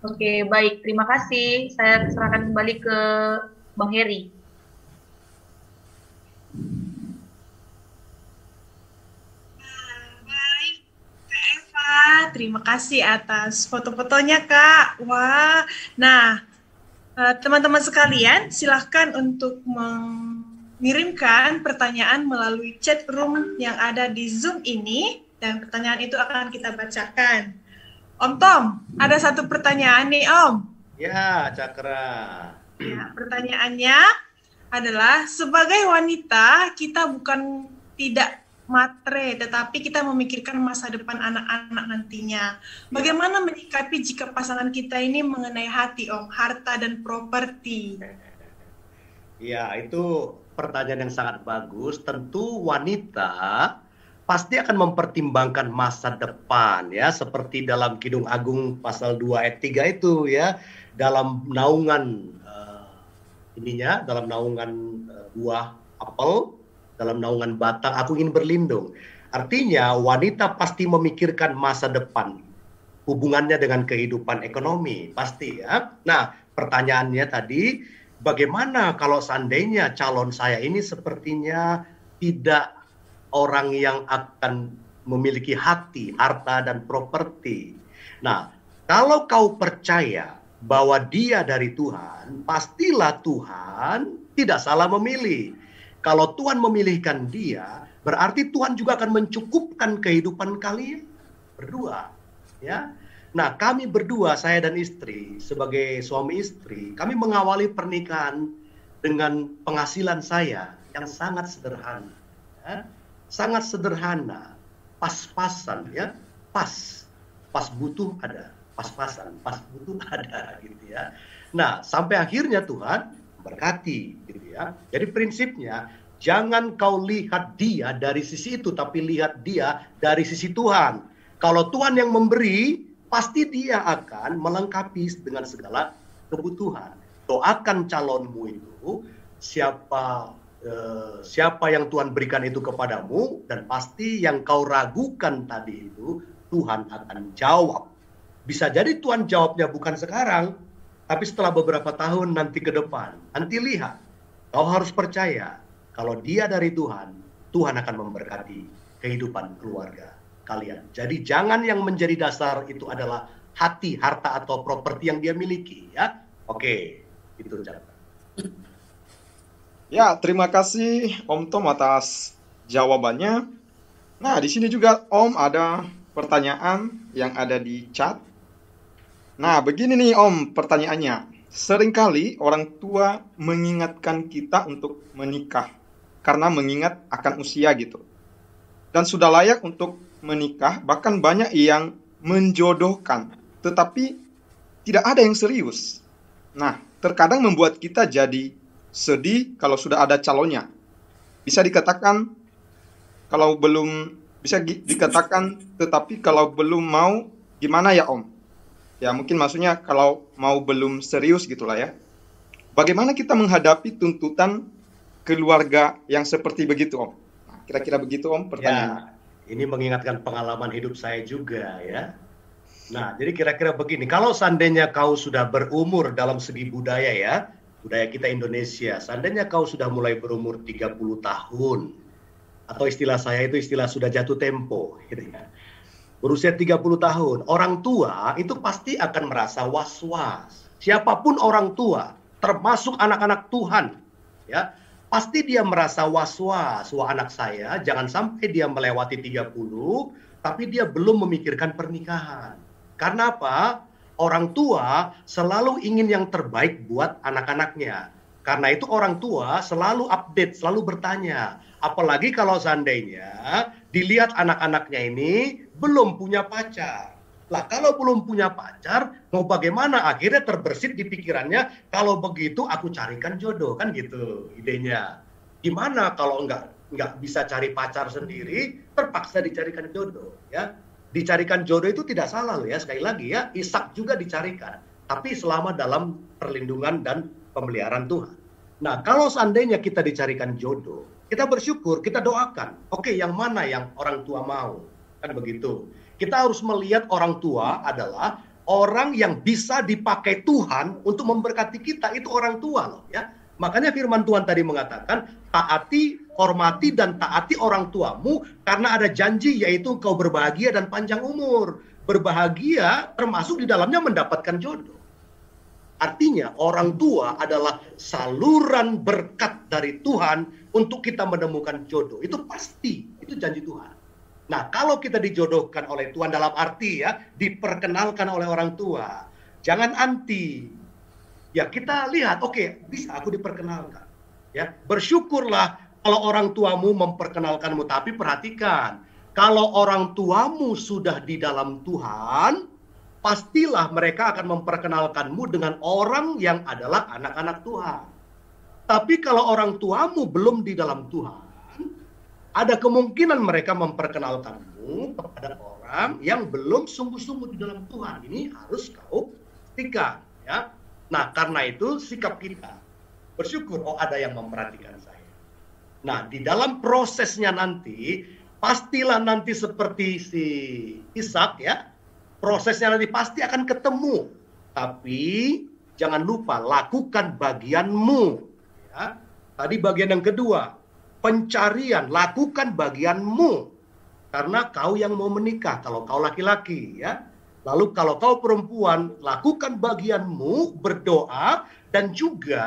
Oke, baik. Terima kasih. Saya serahkan kembali ke Bang Heri. Baik, Kak Eva. Terima kasih atas foto-fotonya, Kak. Wah, nah, teman-teman sekalian, silahkan untuk mengirimkan pertanyaan melalui chat room yang ada di Zoom ini, dan pertanyaan itu akan kita bacakan. Om Tom, ada satu pertanyaan nih, Om. Ya, Cakra. Ya, pertanyaannya adalah, sebagai wanita, kita bukan tidak matre, tetapi kita memikirkan masa depan anak-anak nantinya. Bagaimana menyikapi jika pasangan kita ini mengenai hati, Om, harta dan properti? Ya, itu pertanyaan yang sangat bagus. Tentu wanita pasti akan mempertimbangkan masa depan ya, seperti dalam Kidung Agung pasal 2 ayat 3 itu ya, dalam naungan dalam naungan buah apel, dalam naungan batang aku ingin berlindung. Artinya wanita pasti memikirkan masa depan, hubungannya dengan kehidupan ekonomi, pasti ya. Nah, pertanyaannya tadi, bagaimana kalau seandainya calon saya ini sepertinya tidak orang yang akan memiliki hati, harta, dan properti. Nah, kalau kau percaya bahwa dia dari Tuhan, pastilah Tuhan tidak salah memilih. Kalau Tuhan memilihkan dia, berarti Tuhan juga akan mencukupkan kehidupan kalian berdua. Ya. Nah, kami berdua, saya dan istri, sebagai suami istri, kami mengawali pernikahan dengan penghasilan saya yang sangat sederhana. Ya. Sangat sederhana, pas-pasan ya, pas butuh ada, pas-pasan, pas butuh ada gitu ya. Nah, sampai akhirnya Tuhan berkati gitu ya. Jadi prinsipnya jangan kau lihat dia dari sisi itu, tapi lihat dia dari sisi Tuhan. Kalau Tuhan yang memberi, pasti dia akan melengkapi dengan segala kebutuhan. Doakan calonmu itu, siapa yang Tuhan berikan itu kepadamu, dan pasti yang kau ragukan tadi itu Tuhan akan jawab. Bisa jadi Tuhan jawabnya bukan sekarang, tapi setelah beberapa tahun nanti ke depan. Nanti lihat, kau harus percaya kalau dia dari Tuhan, Tuhan akan memberkati kehidupan keluarga kalian. Jadi jangan yang menjadi dasar itu adalah hati, harta, atau properti yang dia miliki ya. Oke, itu cara. Ya, terima kasih Om Tom atas jawabannya. Nah, di sini juga Om ada pertanyaan yang ada di chat. Nah, begini nih Om pertanyaannya. Seringkali orang tua mengingatkan kita untuk menikah karena mengingat akan usia gitu. Dan sudah layak untuk menikah, bahkan banyak yang menjodohkan, tetapi tidak ada yang serius. Nah, terkadang membuat kita jadi sedih kalau sudah ada calonnya. Bisa dikatakan kalau belum dikatakan, tetapi kalau belum mau gimana ya Om? Ya mungkin maksudnya kalau mau belum serius gitulah ya. Bagaimana kita menghadapi tuntutan keluarga yang seperti begitu Om? Nah, kira-kira begitu Om pertanyaannya. Ya, ini mengingatkan pengalaman hidup saya juga ya. Nah, jadi kira-kira begini, kalau seandainya kau sudah berumur dalam segi budaya ya, budaya kita Indonesia, seandainya kau sudah mulai berumur 30 tahun, atau istilah saya itu istilah sudah jatuh tempo, gitu ya. Berusia 30 tahun, orang tua itu pasti akan merasa was-was. Siapapun orang tua, termasuk anak-anak Tuhan, ya, pasti dia merasa was-was. Wah, anak saya jangan sampai dia melewati 30, tapi dia belum memikirkan pernikahan. Karena apa? Orang tua selalu ingin yang terbaik buat anak-anaknya. Karena itu orang tua selalu update, selalu bertanya. Apalagi kalau seandainya dilihat anak-anaknya ini belum punya pacar. Lah kalau belum punya pacar, mau bagaimana? Akhirnya terbersit di pikirannya, kalau begitu aku carikan jodoh, kan gitu idenya. Gimana kalau nggak bisa cari pacar sendiri, terpaksa dicarikan jodoh, ya. Dicarikan jodoh itu tidak salah loh ya, sekali lagi ya, Ishak juga dicarikan, tapi selama dalam perlindungan dan pemeliharaan Tuhan. Nah, kalau seandainya kita dicarikan jodoh, kita bersyukur, kita doakan, oke, yang mana yang orang tua mau, kan begitu. Kita harus melihat orang tua adalah orang yang bisa dipakai Tuhan untuk memberkati kita, itu orang tua loh ya. Makanya firman Tuhan tadi mengatakan, taati, hormati dan taati orang tuamu karena ada janji yaitu kau berbahagia dan panjang umur. Berbahagia termasuk di dalamnya mendapatkan jodoh. Artinya orang tua adalah saluran berkat dari Tuhan untuk kita menemukan jodoh. Itu pasti, itu janji Tuhan. Nah, kalau kita dijodohkan oleh Tuhan dalam arti ya, diperkenalkan oleh orang tua. Jangan anti. Ya kita lihat, oke, bisa aku diperkenalkan. Ya, bersyukurlah kalau orang tuamu memperkenalkanmu, tapi perhatikan, kalau orang tuamu sudah di dalam Tuhan, pastilah mereka akan memperkenalkanmu dengan orang yang adalah anak-anak Tuhan. Tapi kalau orang tuamu belum di dalam Tuhan, ada kemungkinan mereka memperkenalkanmu kepada orang yang belum sungguh-sungguh di dalam Tuhan. Ini harus kau pastikan, ya. Nah, karena itu sikap kita bersyukur, oh ada yang memperhatikan saya. Nah, di dalam prosesnya nanti, pastilah nanti seperti si Ishak ya, prosesnya nanti pasti akan ketemu. Tapi jangan lupa lakukan bagianmu. Ya. Tadi bagian yang kedua, pencarian, lakukan bagianmu. Karena kau yang mau menikah, kalau kau laki-laki ya. Lalu kalau kau perempuan, lakukan bagianmu, berdoa, dan juga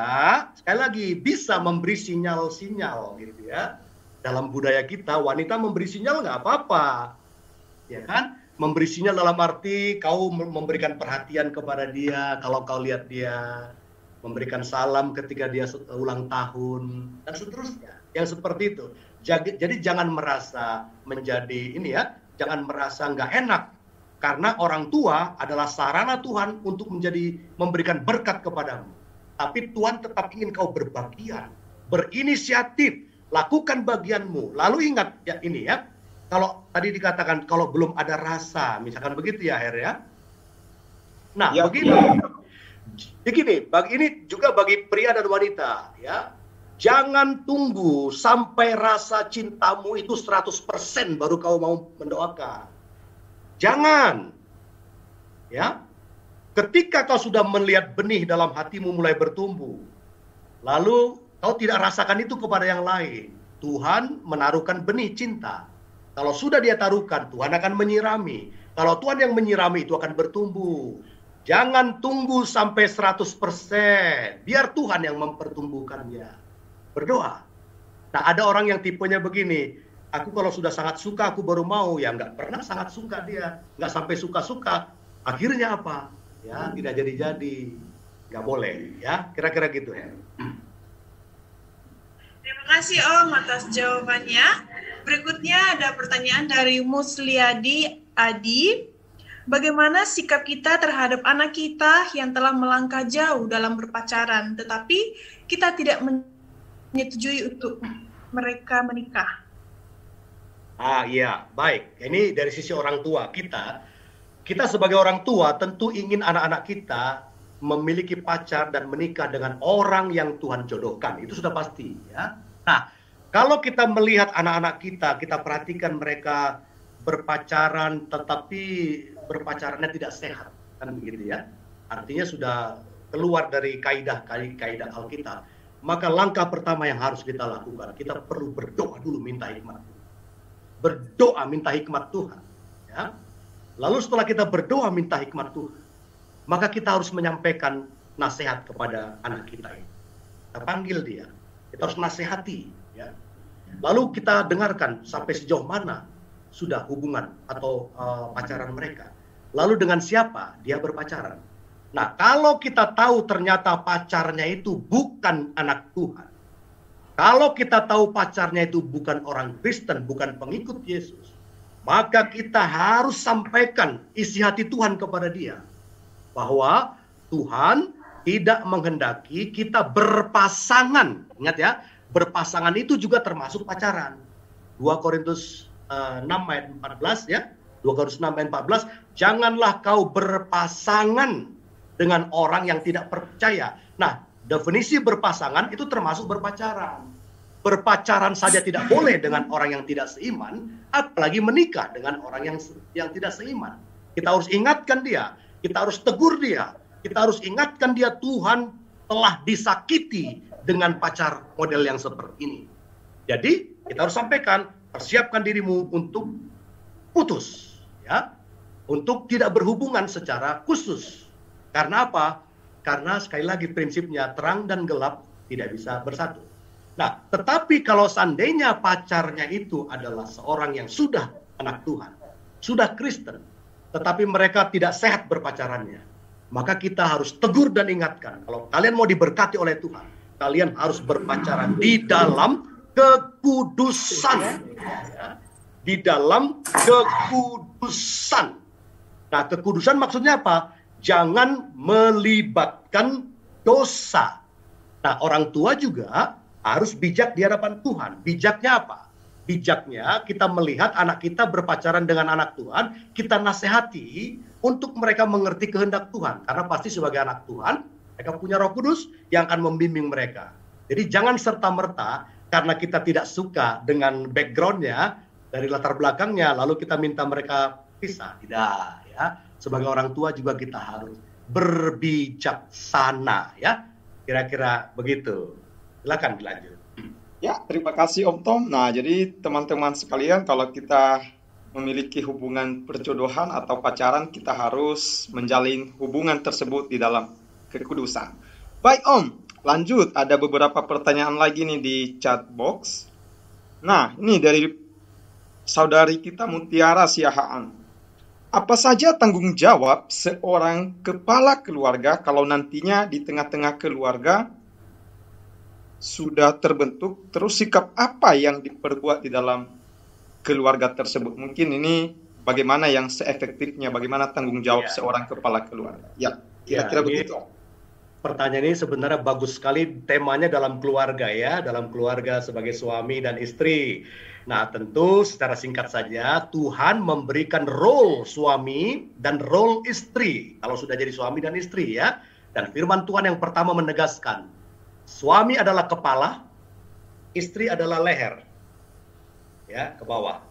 sekali lagi bisa memberi sinyal-sinyal gitu ya. Dalam budaya kita, wanita memberi sinyal nggak apa-apa, ya kan? Memberi sinyal dalam arti kau memberikan perhatian kepada dia, kalau kau lihat dia, memberikan salam ketika dia ulang tahun, dan seterusnya. Yang seperti itu. Jadi jangan merasa menjadi ini ya, jangan merasa nggak enak. Karena orang tua adalah sarana Tuhan untuk memberikan berkat kepadamu. Tapi Tuhan tetap ingin kau berbagian, berinisiatif, lakukan bagianmu. Lalu ingat ya ini ya, kalau tadi dikatakan kalau belum ada rasa, misalkan begitu ya Her ya. Nah ya, begini, ini juga bagi pria dan wanita ya. Jangan tunggu sampai rasa cintamu itu 100% baru kau mau mendoakan. Jangan, ya. Ketika kau sudah melihat benih dalam hatimu mulai bertumbuh, lalu kau tidak rasakan itu kepada yang lain, Tuhan menaruhkan benih cinta. Kalau sudah dia taruhkan, Tuhan akan menyirami. Kalau Tuhan yang menyirami itu akan bertumbuh. Jangan tunggu sampai 100%, biar Tuhan yang mempertumbuhkannya. Berdoa. Nah, ada orang yang tipenya begini, aku kalau sudah sangat suka, aku baru mau. Ya, nggak pernah sangat suka dia. Nggak sampai suka-suka. Akhirnya apa? Ya, tidak jadi-jadi. Nggak boleh. Ya, kira-kira gitu ya. Terima kasih Om atas jawabannya. Berikutnya ada pertanyaan dari Musliadi Adi. Bagaimana sikap kita terhadap anak kita yang telah melangkah jauh dalam berpacaran, tetapi kita tidak menyetujui untuk mereka menikah? Iya, baik. Ini dari sisi orang tua kita. Kita sebagai orang tua tentu ingin anak-anak kita memiliki pacar dan menikah dengan orang yang Tuhan jodohkan. Itu sudah pasti, ya. Nah, kalau kita melihat anak-anak kita, kita perhatikan mereka berpacaran tetapi berpacarannya tidak sehat, kan begitu ya. Artinya sudah keluar dari kaidah Alkitab. Maka langkah pertama yang harus kita lakukan, kita perlu berdoa dulu minta hikmat. Berdoa minta hikmat Tuhan, ya. Lalu setelah kita berdoa minta hikmat Tuhan, maka kita harus menyampaikan nasihat kepada anak kita ini. Kita panggil dia, kita harus nasihati, ya. Lalu kita dengarkan sampai sejauh mana sudah hubungan atau pacaran mereka. Lalu dengan siapa dia berpacaran. Nah, kalau kita tahu ternyata pacarnya itu bukan anak Tuhan, kalau kita tahu pacarnya itu bukan orang Kristen, bukan pengikut Yesus, maka kita harus sampaikan isi hati Tuhan kepada dia. Bahwa Tuhan tidak menghendaki kita berpasangan. Ingat ya, berpasangan itu juga termasuk pacaran. 2 Korintus 6 ayat 14 ya. 2 Korintus 6 ayat 14, janganlah kau berpasangan dengan orang yang tidak percaya. Nah, definisi berpasangan itu termasuk berpacaran. Berpacaran saja tidak boleh dengan orang yang tidak seiman, apalagi menikah dengan orang yang tidak seiman. Kita harus ingatkan dia, kita harus tegur dia, kita harus ingatkan dia Tuhan telah disakiti dengan pacar model yang seperti ini. Jadi, kita harus sampaikan, persiapkan dirimu untuk putus, ya, untuk tidak berhubungan secara khusus. Karena apa? Karena sekali lagi prinsipnya terang dan gelap tidak bisa bersatu. Nah, tetapi kalau seandainya pacarnya itu adalah seorang yang sudah anak Tuhan, sudah Kristen, tetapi mereka tidak sehat berpacarannya, maka kita harus tegur dan ingatkan, kalau kalian mau diberkati oleh Tuhan, kalian harus berpacaran di dalam kekudusan. Ya. Di dalam kekudusan. Nah, kekudusan maksudnya apa? Jangan melibatkan dosa. Nah, orang tua juga harus bijak di hadapan Tuhan. Bijaknya apa? Bijaknya kita melihat anak kita berpacaran dengan anak Tuhan, kita nasihati untuk mereka mengerti kehendak Tuhan. Karena pasti sebagai anak Tuhan, mereka punya Roh Kudus yang akan membimbing mereka. Jadi jangan serta-merta karena kita tidak suka dengan background-nya, dari latar belakangnya, lalu kita minta mereka pisah. Tidak, ya. Sebagai orang tua juga kita harus berbijaksana, ya. Kira-kira begitu. Silakan dilanjut. Ya, terima kasih Om Tom. Nah, jadi teman-teman sekalian, kalau kita memiliki hubungan perjodohan atau pacaran, kita harus menjalin hubungan tersebut di dalam kekudusan. Baik Om, lanjut. Ada beberapa pertanyaan lagi nih di chat box. Nah, ini dari saudari kita Mutiara Siahaan. Apa saja tanggung jawab seorang kepala keluarga kalau nantinya di tengah-tengah keluarga sudah terbentuk, terus sikap apa yang diperbuat di dalam keluarga tersebut? Mungkin ini bagaimana yang seefektifnya, bagaimana tanggung jawab seorang kepala keluarga? Ya, kira-kira begitu. Pertanyaan ini sebenarnya bagus sekali, temanya dalam keluarga ya, dalam keluarga sebagai suami dan istri. Nah, tentu secara singkat saja, Tuhan memberikan role suami dan role istri, kalau sudah jadi suami dan istri ya. Dan firman Tuhan yang pertama menegaskan, suami adalah kepala, istri adalah leher. Ya, ke bawah.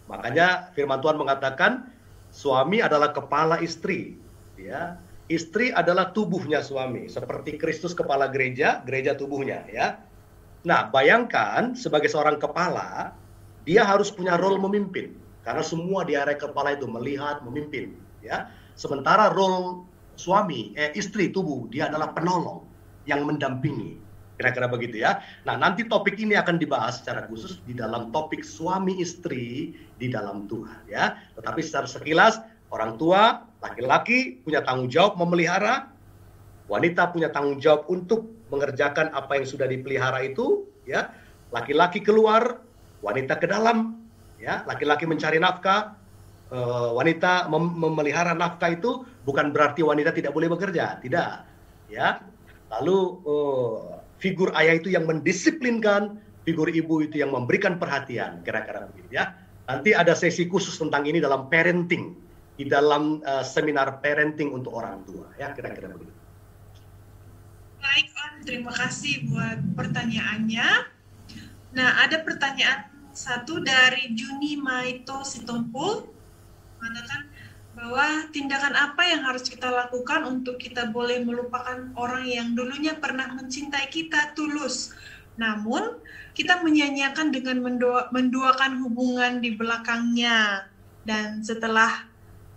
Makanya firman Tuhan mengatakan, suami adalah kepala istri. Ya, istri adalah tubuhnya suami. Seperti Kristus kepala gereja, gereja tubuhnya. Ya. Nah, bayangkan sebagai seorang kepala, dia harus punya role memimpin. Karena semua di area kepala itu melihat, memimpin. Ya. Sementara role suami, istri tubuh, dia adalah penolong yang mendampingi. kira-kira begitu ya. Nah, nanti topik ini akan dibahas secara khusus di dalam topik suami istri di dalam Tuhan ya. Tetapi secara sekilas, orang tua, laki-laki punya tanggung jawab memelihara, wanita punya tanggung jawab untuk mengerjakan apa yang sudah dipelihara itu ya. Laki-laki keluar, wanita ke dalam ya. Laki-laki mencari nafkah, wanita memelihara nafkah. Itu bukan berarti wanita tidak boleh bekerja, tidak ya. Lalu figur ayah itu yang mendisiplinkan, figur ibu itu yang memberikan perhatian, kira-kira begitu ya. Nanti ada sesi khusus tentang ini dalam parenting, di dalam seminar parenting untuk orang tua ya, kira-kira begitu. Baik Om, terima kasih buat pertanyaannya. Nah, ada pertanyaan satu dari Juni Maito Sitompul, mengatakan bahwa tindakan apa yang harus kita lakukan untuk kita boleh melupakan orang yang dulunya pernah mencintai kita tulus, namun kita menyanyiakan dengan menduakan hubungan di belakangnya, dan setelah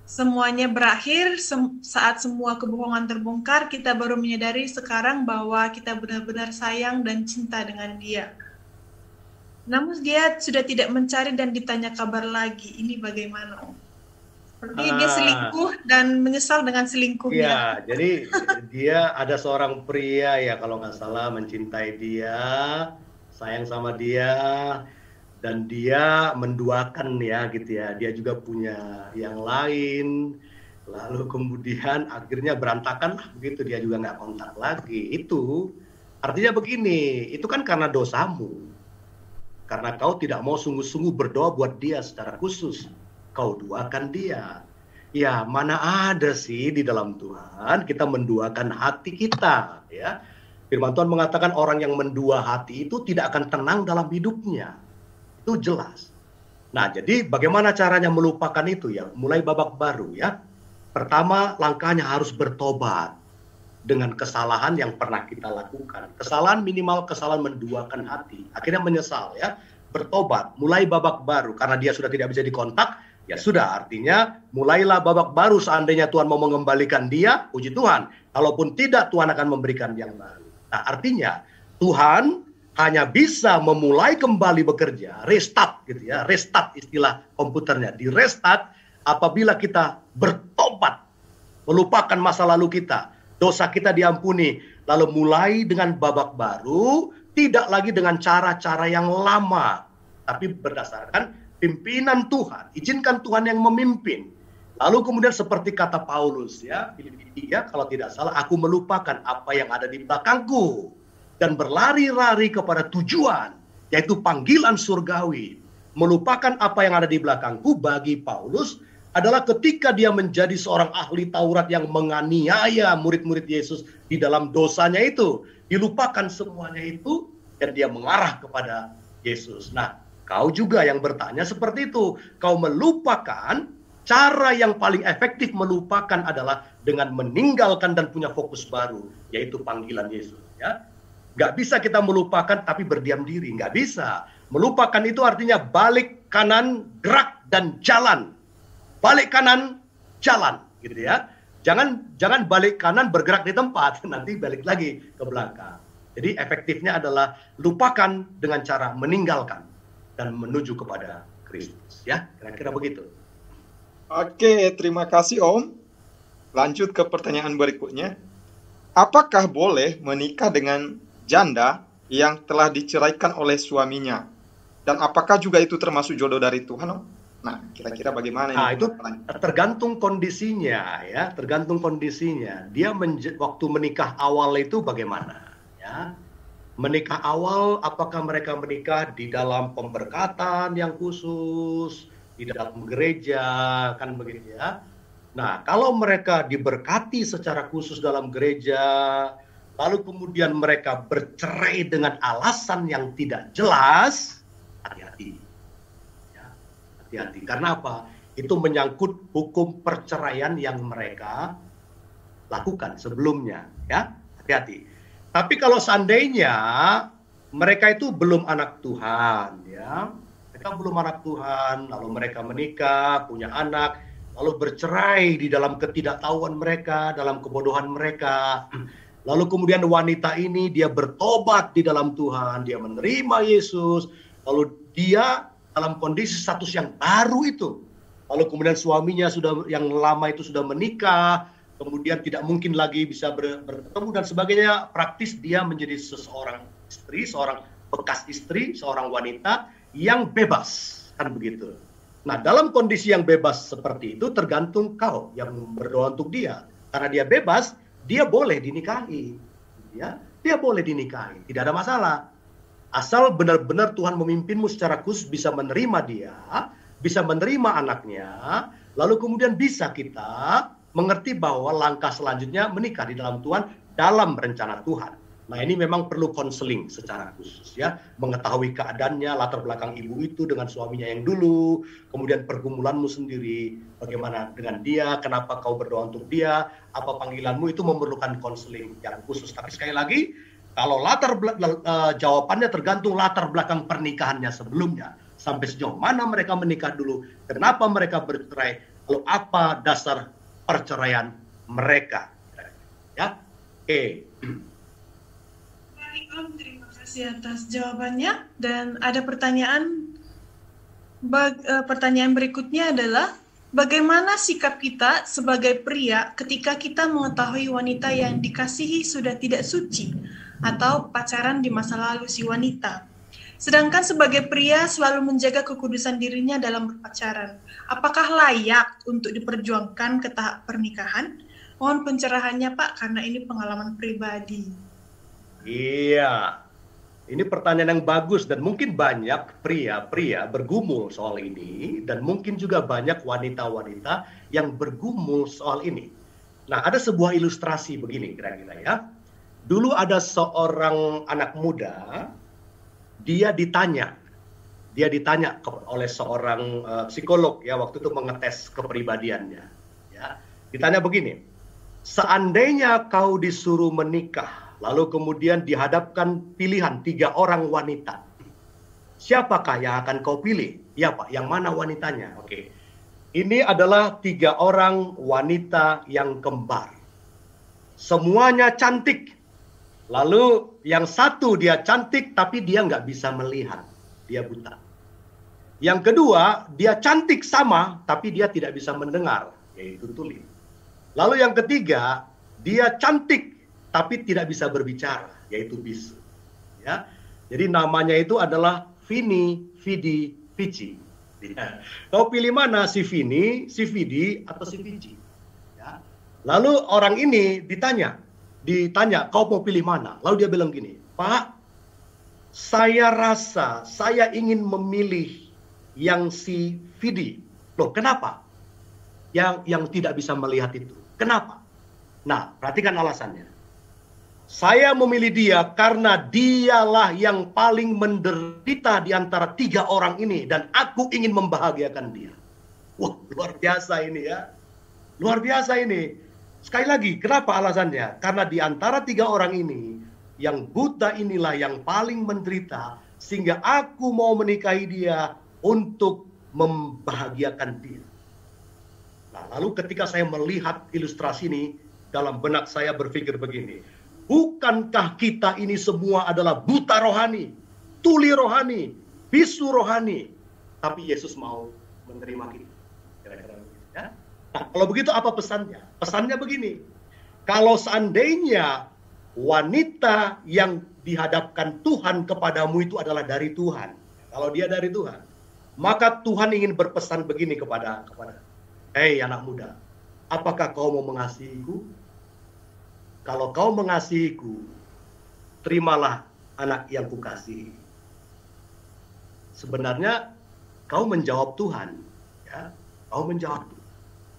semuanya berakhir, saat semua kebohongan terbongkar, kita baru menyadari sekarang bahwa kita benar-benar sayang dan cinta dengan dia. Namun dia sudah tidak mencari dan ditanya kabar lagi. Ini bagaimana, Om? Seperti dia selingkuh dan menyesal dengan selingkuhnya. Ya, jadi dia ada seorang pria ya kalau nggak salah mencintai dia, sayang sama dia, dan dia menduakan ya gitu ya. Dia juga punya yang lain, lalu kemudian akhirnya berantakan begitu, dia juga nggak kontak lagi. Itu artinya begini, itu kan karena dosamu. Karena kau tidak mau sungguh-sungguh berdoa buat dia secara khusus. Kau duakan dia. Ya, mana ada sih di dalam Tuhan kita menduakan hati kita, ya. Firman Tuhan mengatakan orang yang mendua hati itu tidak akan tenang dalam hidupnya. Itu jelas. Nah, jadi bagaimana caranya melupakan itu ya? Mulai babak baru ya. Pertama, langkahnya harus bertobat dengan kesalahan yang pernah kita lakukan. Kesalahan minimal kesalahan menduakan hati. Akhirnya menyesal ya. Bertobat, mulai babak baru karena dia sudah tidak bisa dikontak. Ya sudah, artinya mulailah babak baru. Seandainya Tuhan mau mengembalikan dia, puji Tuhan. Kalaupun tidak, Tuhan akan memberikan yang baru. Nah, artinya Tuhan hanya bisa memulai kembali bekerja, restart gitu ya. Restart istilah komputernya, di restart apabila kita bertobat, melupakan masa lalu kita, dosa kita diampuni, lalu mulai dengan babak baru, tidak lagi dengan cara-cara yang lama, tapi berdasarkan pimpinan Tuhan, izinkan Tuhan yang memimpin. Lalu kemudian seperti kata Paulus ya, kalau tidak salah, aku melupakan apa yang ada di belakangku dan berlari-lari kepada tujuan, yaitu panggilan surgawi. Melupakan apa yang ada di belakangku bagi Paulus adalah ketika dia menjadi seorang ahli Taurat yang menganiaya murid-murid Yesus di dalam dosanya itu. Dilupakan semuanya itu dan dia mengarah kepada Yesus. Nah, kau juga yang bertanya seperti itu. Kau melupakan, cara yang paling efektif melupakan adalah dengan meninggalkan dan punya fokus baru, yaitu panggilan Yesus. Ya, nggak bisa kita melupakan tapi berdiam diri, nggak bisa. Melupakan itu artinya balik kanan, gerak dan jalan. Balik kanan, jalan, gitu ya. Jangan balik kanan bergerak di tempat, nanti balik lagi ke belakang. Jadi efektifnya adalah lupakan dengan cara meninggalkan dan menuju kepada Kristus, ya. Kira-kira begitu. Oke, terima kasih Om. Lanjut ke pertanyaan berikutnya. Apakah boleh menikah dengan janda yang telah diceraikan oleh suaminya? Dan apakah juga itu termasuk jodoh dari Tuhan, Om? Nah, kira-kira bagaimana ini? Nah, itu tergantung kondisinya, ya. Tergantung kondisinya. Dia waktu menikah awal itu bagaimana, ya? Menikah awal, apakah mereka menikah di dalam pemberkatan yang khusus, di dalam gereja, kan begitu ya. Nah, kalau mereka diberkati secara khusus dalam gereja, lalu kemudian mereka bercerai dengan alasan yang tidak jelas, hati-hati. Hati-hati. Karena apa? Itu menyangkut hukum perceraian yang mereka lakukan sebelumnya, ya. Hati-hati. Tapi kalau seandainya mereka itu belum anak Tuhan, ya. Mereka belum anak Tuhan, lalu mereka menikah, punya anak, lalu bercerai di dalam ketidaktahuan mereka, dalam kebodohan mereka. Lalu kemudian wanita ini dia bertobat di dalam Tuhan, dia menerima Yesus, lalu dia dalam kondisi status yang baru itu. Lalu kemudian suaminya yang lama itu sudah menikah, kemudian tidak mungkin lagi bisa bertemu dan sebagainya. Praktis dia menjadi seorang istri, seorang bekas istri, seorang wanita yang bebas, kan begitu. Nah, dalam kondisi yang bebas seperti itu tergantung kau yang berdoa untuk dia. Karena dia bebas, dia boleh dinikahi, ya, dia boleh dinikahi, tidak ada masalah. Asal benar-benar Tuhan memimpinmu secara khusus bisa menerima dia, bisa menerima anaknya, lalu kemudian bisa kita mengerti bahwa langkah selanjutnya menikah di dalam Tuhan dalam rencana Tuhan. Nah, ini memang perlu konseling secara khusus, ya, mengetahui keadaannya, latar belakang ibu itu dengan suaminya yang dulu, kemudian pergumulanmu sendiri, bagaimana dengan dia, kenapa kau berdoa untuk dia, apa panggilanmu, itu memerlukan konseling yang khusus. Tapi sekali lagi, kalau jawabannya tergantung latar belakang pernikahannya sebelumnya, sampai sejauh mana mereka menikah dulu, kenapa mereka bercerai, lalu apa dasar perceraian mereka, ya. Oke. Terima kasih atas jawabannya. Dan ada pertanyaan berikutnya adalah, bagaimana sikap kita sebagai pria ketika kita mengetahui wanita yang dikasihi sudah tidak suci atau pacaran di masa lalu si wanita, sedangkan sebagai pria selalu menjaga kekudusan dirinya dalam berpacaran? Apakah layak untuk diperjuangkan ke tahap pernikahan? Mohon pencerahannya, Pak, karena ini pengalaman pribadi. Iya, ini pertanyaan yang bagus dan mungkin banyak pria-pria bergumul soal ini dan mungkin juga banyak wanita-wanita yang bergumul soal ini. Nah, ada sebuah ilustrasi begini kira-kira, ya. Dulu ada seorang anak muda, dia ditanya oleh seorang psikolog, ya, waktu itu mengetes kepribadiannya, ya. Ditanya begini, seandainya kau disuruh menikah, lalu kemudian dihadapkan pilihan 3 orang wanita, siapakah yang akan kau pilih? Ya Pak, yang mana wanitanya? Oke. Ini adalah 3 orang wanita yang kembar. Semuanya cantik. Lalu yang satu dia cantik tapi dia nggak bisa melihat. Dia buta. Yang kedua, dia cantik sama tapi dia tidak bisa mendengar, yaitu tuli. Lalu yang ketiga, dia cantik tapi tidak bisa berbicara, yaitu bisu. Ya, jadi namanya itu adalah Vini, Vidi, Vici. Ya. Kau pilih mana, si Vini, si Vidi, atau si Vici? Ya. Lalu orang ini ditanya, kau mau pilih mana? Lalu dia bilang gini, Pak, saya rasa saya ingin memilih yang si Vidi. Loh, kenapa? Yang tidak bisa melihat itu. Kenapa? Nah, perhatikan alasannya. Saya memilih dia karena dialah yang paling menderita di antara 3 orang ini dan aku ingin membahagiakan dia. Wah, luar biasa ini, ya. Luar biasa ini. Sekali lagi, kenapa alasannya? Karena di antara 3 orang ini, yang buta inilah yang paling menderita, sehingga aku mau menikahi dia untuk membahagiakan dia. Nah, lalu ketika saya melihat ilustrasi ini, dalam benak saya berpikir begini, bukankah kita ini semua adalah buta rohani, tuli rohani, bisu rohani, tapi Yesus mau menerima kita. Kira-kira begitu, ya. Nah, kalau begitu apa pesannya? Pesannya begini, kalau seandainya wanita yang dihadapkan Tuhan kepadamu itu adalah dari Tuhan, kalau dia dari Tuhan, maka Tuhan ingin berpesan begini kepada hei anak muda, apakah kau mau mengasihiku? Kalau kau mengasihiku, terimalah anak yang kukasihi. Sebenarnya kau menjawab Tuhan, ya. Kau menjawab Tuhan.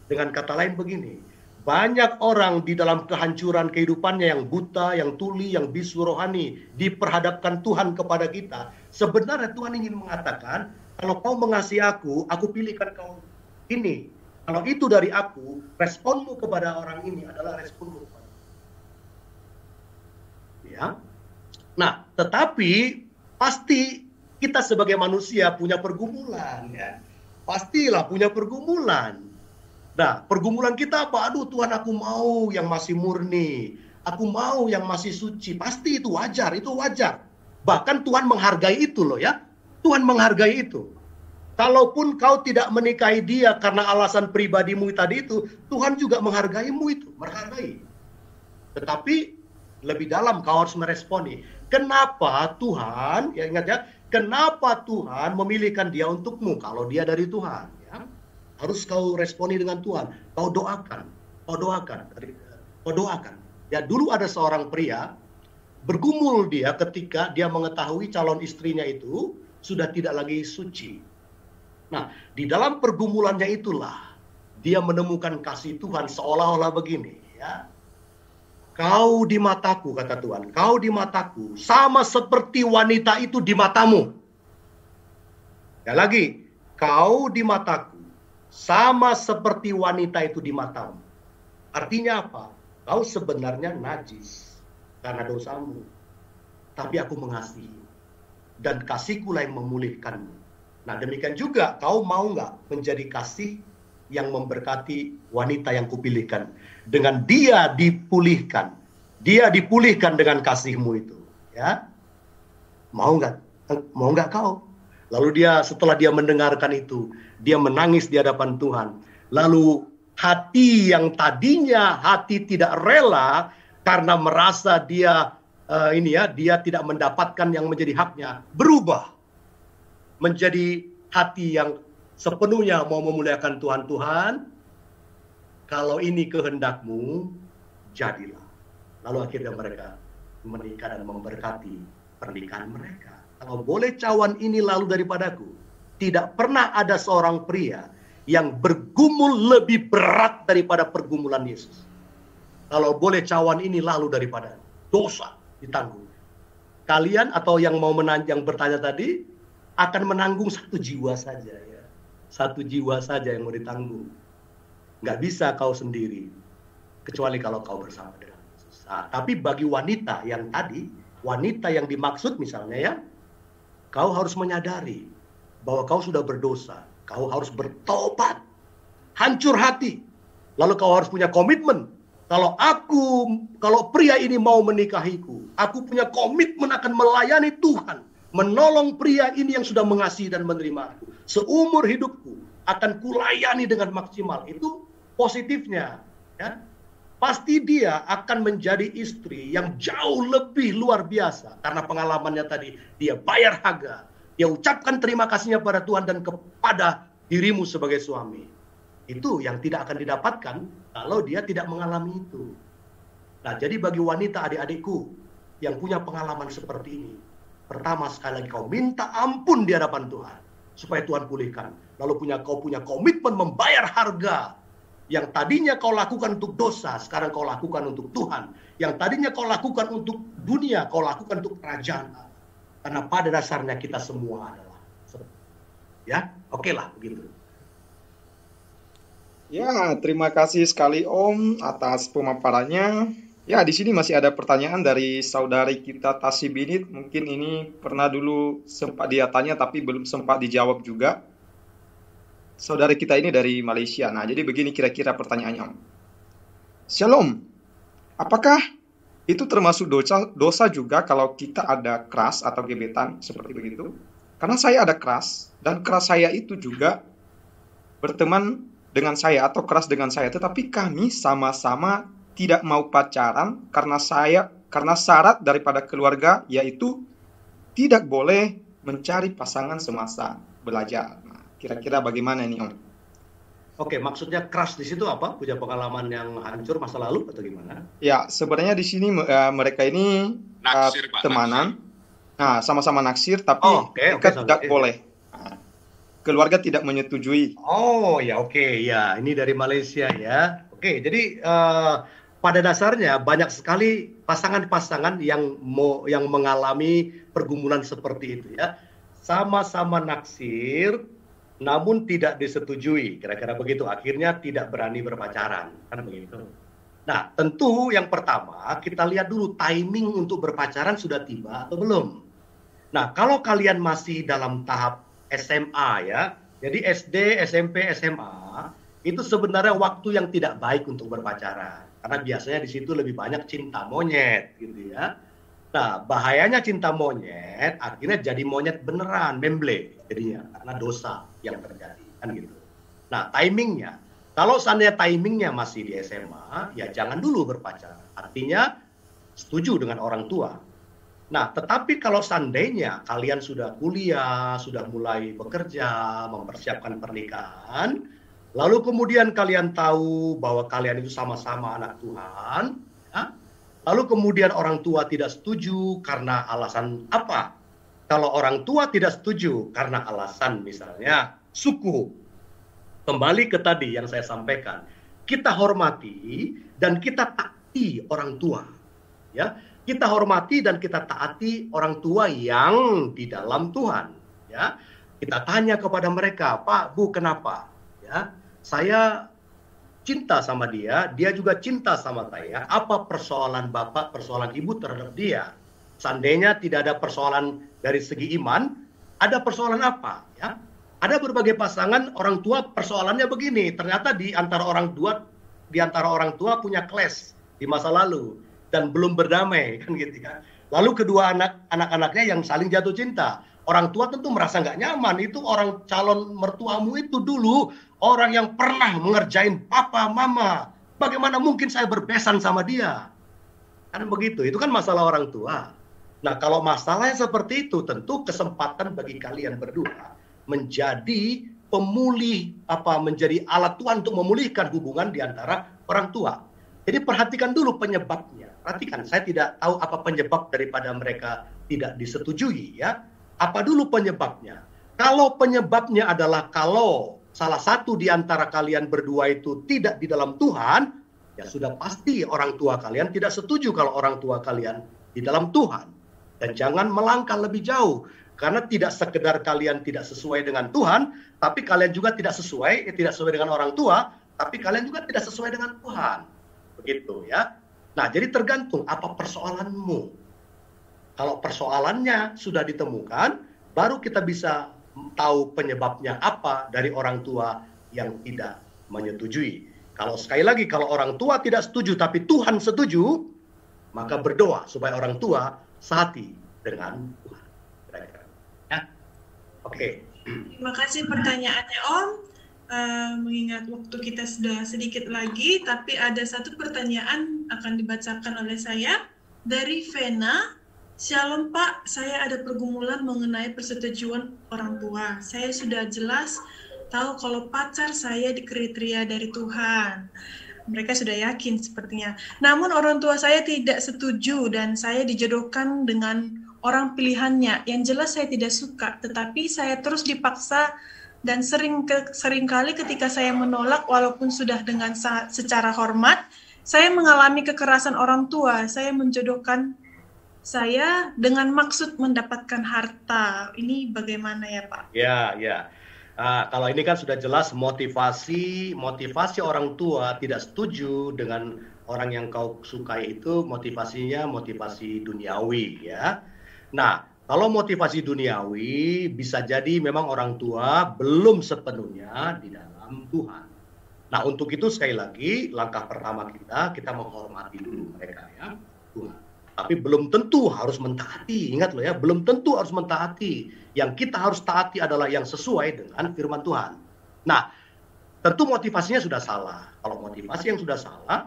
Dengan kata lain begini, banyak orang di dalam kehancuran kehidupannya yang buta, yang tuli, yang bisu rohani, diperhadapkan Tuhan kepada kita. Sebenarnya Tuhan ingin mengatakan, kalau kau mengasihi aku pilihkan kau ini. Kalau itu dari aku, responmu kepada orang ini adalah responmu kepada ya. Nah, tetapi pasti kita sebagai manusia punya pergumulan, ya. Pastilah punya pergumulan. Nah, pergumulan kita apa? Aduh, Tuhan, aku mau yang masih murni. Aku mau yang masih suci. Pasti itu wajar, itu wajar. Bahkan Tuhan menghargai itu loh ya. Tuhan menghargai itu. Kalaupun kau tidak menikahi dia karena alasan pribadimu tadi itu, Tuhan juga menghargaimu itu, menghargai. Tetapi lebih dalam kau harus meresponi. Kenapa Tuhan, ya ingat ya, kenapa Tuhan memilihkan dia untukmu kalau dia dari Tuhan? Ya? Harus kau responi dengan Tuhan. Kau doakan. Ya, dulu ada seorang pria, bergumul dia ketika dia mengetahui calon istrinya itu sudah tidak lagi suci. Nah, di dalam pergumulannya itulah dia menemukan kasih Tuhan seolah-olah begini, ya. Kau di mataku, kata Tuhan, kau di mataku sama seperti wanita itu di matamu. Ya lagi, kau di mataku sama seperti wanita itu di matamu. Artinya apa? Kau sebenarnya najis karena dosamu. Tapi aku mengasihi. Dan kasihkulah yang memulihkanmu. Nah demikian juga kau mau nggak menjadi kasih yang memberkati wanita yang kupilihkan. Dengan dia dipulihkan. Dia dipulihkan dengan kasihmu itu. Ya, mau nggak kau? Lalu setelah dia mendengarkan itu, dia menangis di hadapan Tuhan. Lalu hati yang tadinya hati tidak rela karena merasa dia dia tidak mendapatkan yang menjadi haknya, berubah menjadi hati yang sepenuhnya mau memuliakan Tuhan. Tuhan, kalau ini kehendakmu, jadilah. Lalu akhirnya mereka menikah dan memberkati pernikahan mereka. Kalau boleh cawan ini lalu daripadaku, tidak pernah ada seorang pria yang bergumul lebih berat daripada pergumulan Yesus. Kalau boleh cawan ini lalu daripada dosa ditanggung. Kalian atau yang yang bertanya tadi akan menanggung satu jiwa saja ya. Satu jiwa saja yang mau ditanggung. Nggak bisa kau sendiri. Kecuali kalau kau bersama dengan Yesus. Nah, tapi bagi wanita yang tadi, wanita yang dimaksud misalnya ya, kau harus menyadari bahwa kau sudah berdosa. Kau harus bertobat, hancur hati. Lalu kau harus punya komitmen. Kalau pria ini mau menikahiku, aku punya komitmen akan melayani Tuhan. Menolong pria ini yang sudah mengasihi dan menerima aku. Seumur hidupku akan kulayani dengan maksimal. Itu positifnya. Ya. Pasti dia akan menjadi istri yang jauh lebih luar biasa. Karena pengalamannya tadi, dia bayar harga. Dia ucapkan terima kasihnya pada Tuhan dan kepada dirimu sebagai suami. Itu yang tidak akan didapatkan kalau dia tidak mengalami itu. Nah, jadi bagi wanita adik-adikku yang punya pengalaman seperti ini, pertama sekali lagi kau minta ampun di hadapan Tuhan supaya Tuhan pulihkan. Lalu kau punya komitmen membayar harga. Yang tadinya kau lakukan untuk dosa, sekarang kau lakukan untuk Tuhan. Yang tadinya kau lakukan untuk dunia, kau lakukan untuk kerajaan. Karena pada dasarnya kita semua adalah, ya, oke lah begitu. Ya, terima kasih sekali Om atas pemaparannya. Ya, di sini masih ada pertanyaan dari saudari kita Tasih Binit. Mungkin ini pernah dulu sempat dia tanya tapi belum sempat dijawab juga. Saudari kita ini dari Malaysia. Nah, jadi begini kira-kira pertanyaannya Om. Shalom, apakah itu termasuk dosa juga kalau kita ada crush atau gebetan seperti begitu? Karena saya ada crush dan crush saya itu juga berteman dengan saya atau crush dengan saya, tetapi kami sama-sama tidak mau pacaran karena syarat daripada keluarga yaitu tidak boleh mencari pasangan semasa belajar. Nah, kira-kira bagaimana ini Om? Oke, maksudnya crush di situ apa? Punya pengalaman yang hancur masa lalu atau gimana? Ya, sebenarnya di sini mereka ini naksir, temanan. Naksir. Nah, sama-sama naksir, tapi mereka tidak boleh. Nah, keluarga tidak menyetujui. Oh, ya oke. Ya, ini dari Malaysia ya. Oke, jadi pada dasarnya banyak sekali pasangan-pasangan yang mengalami pergumulan seperti itu ya. Sama-sama naksir, namun tidak disetujui, kira-kira begitu. Akhirnya tidak berani berpacaran, kan begitu. Nah, tentu yang pertama kita lihat dulu timing untuk berpacaran sudah tiba atau belum. Nah, kalau kalian masih dalam tahap SMA ya, jadi SD, SMP, SMA, itu sebenarnya waktu yang tidak baik untuk berpacaran. Karena biasanya di situ lebih banyak cinta monyet gitu ya. Nah, bahayanya cinta monyet akhirnya jadi monyet beneran, memble jadinya karena dosa yang terjadi kan gitu. Nah, timingnya, kalau seandainya timingnya masih di SMA, ya jangan dulu berpacaran. Artinya setuju dengan orang tua. Nah, tetapi kalau seandainya kalian sudah kuliah, sudah mulai bekerja, mempersiapkan pernikahan, lalu kemudian kalian tahu bahwa kalian itu sama-sama anak Tuhan, ya, lalu kemudian orang tua tidak setuju karena alasan apa? Kalau orang tua tidak setuju karena alasan misalnya suku, kembali ke tadi yang saya sampaikan, kita hormati dan kita taati orang tua, ya. Kita hormati dan kita taati orang tua yang di dalam Tuhan, ya. Kita tanya kepada mereka, Pak, Bu, kenapa? Ya, saya cinta sama dia, dia juga cinta sama saya. Apa persoalan Bapak, persoalan Ibu terhadap dia? Seandainya tidak ada persoalan dari segi iman, ada persoalan apa? Ya, ada berbagai pasangan orang tua persoalannya begini. Ternyata di antara orang tua punya clash di masa lalu dan belum berdamai kan gitu kan. Lalu kedua anak-anaknya yang saling jatuh cinta. Orang tua tentu merasa nggak nyaman. Itu orang calon mertuamu itu dulu orang yang pernah mengerjain papa mama. Bagaimana mungkin saya berbesan sama dia? Kan begitu. Itu kan masalah orang tua. Nah, kalau masalahnya seperti itu, tentu kesempatan bagi kalian berdua menjadi pemulih menjadi alat Tuhan untuk memulihkan hubungan di antara orang tua. Jadi perhatikan dulu penyebabnya. Perhatikan, saya tidak tahu apa penyebab daripada mereka tidak disetujui ya. Apa dulu penyebabnya? Kalau penyebabnya adalah kalau salah satu di antara kalian berdua itu tidak di dalam Tuhan, ya sudah pasti orang tua kalian tidak setuju kalau orang tua kalian di dalam Tuhan. Dan jangan melangkah lebih jauh. Karena tidak sekedar kalian tidak sesuai dengan Tuhan, tapi kalian juga tidak sesuai dengan orang tua, tapi kalian juga tidak sesuai dengan Tuhan. Begitu ya. Nah, jadi tergantung apa persoalanmu. Kalau persoalannya sudah ditemukan, baru kita bisa tahu penyebabnya apa dari orang tua yang tidak menyetujui. Kalau sekali lagi, kalau orang tua tidak setuju tapi Tuhan setuju, maka berdoa supaya orang tua sehati dengan Tuhan. Ya. Oke. Terima kasih pertanyaannya Om. Mengingat waktu kita sudah sedikit lagi, tapi ada satu pertanyaan akan dibacakan oleh saya dari Vena. Shalom Pak, saya ada pergumulan mengenai persetujuan orang tua. Saya sudah jelas tahu kalau pacar saya dikriteria dari Tuhan. Mereka sudah yakin sepertinya. Namun orang tua saya tidak setuju dan saya dijodohkan dengan orang pilihannya. Yang jelas saya tidak suka, tetapi saya terus dipaksa. Dan seringkali ketika saya menolak walaupun sudah dengan secara hormat, saya mengalami kekerasan orang tua. Saya menjodohkan saya dengan maksud mendapatkan harta. Ini bagaimana ya Pak? Ya. Kalau ini kan sudah jelas motivasi orang tua tidak setuju dengan orang yang kau sukai itu motivasinya motivasi duniawi ya. Nah, kalau motivasi duniawi, bisa jadi memang orang tua belum sepenuhnya di dalam Tuhan. Nah, untuk itu sekali lagi, langkah pertama kita menghormati dulu mereka ya, Tuhan. Tapi belum tentu harus mentaati, ingat loh ya, belum tentu harus mentaati. Yang kita harus taati adalah yang sesuai dengan firman Tuhan. Nah, tentu motivasinya sudah salah. Kalau motivasi yang sudah salah,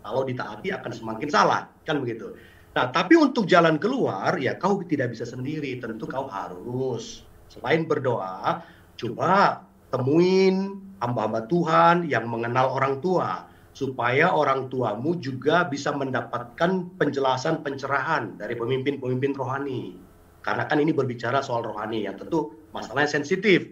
kalau ditaati akan semakin salah, kan begitu. Nah, tapi untuk jalan keluar, ya kau tidak bisa sendiri. Tentu kau harus, selain berdoa, coba temuin hamba-hamba Tuhan yang mengenal orang tua. Supaya orang tuamu juga bisa mendapatkan penjelasan, pencerahan dari pemimpin-pemimpin rohani. Karena kan ini berbicara soal rohani, yang tentu masalahnya sensitif.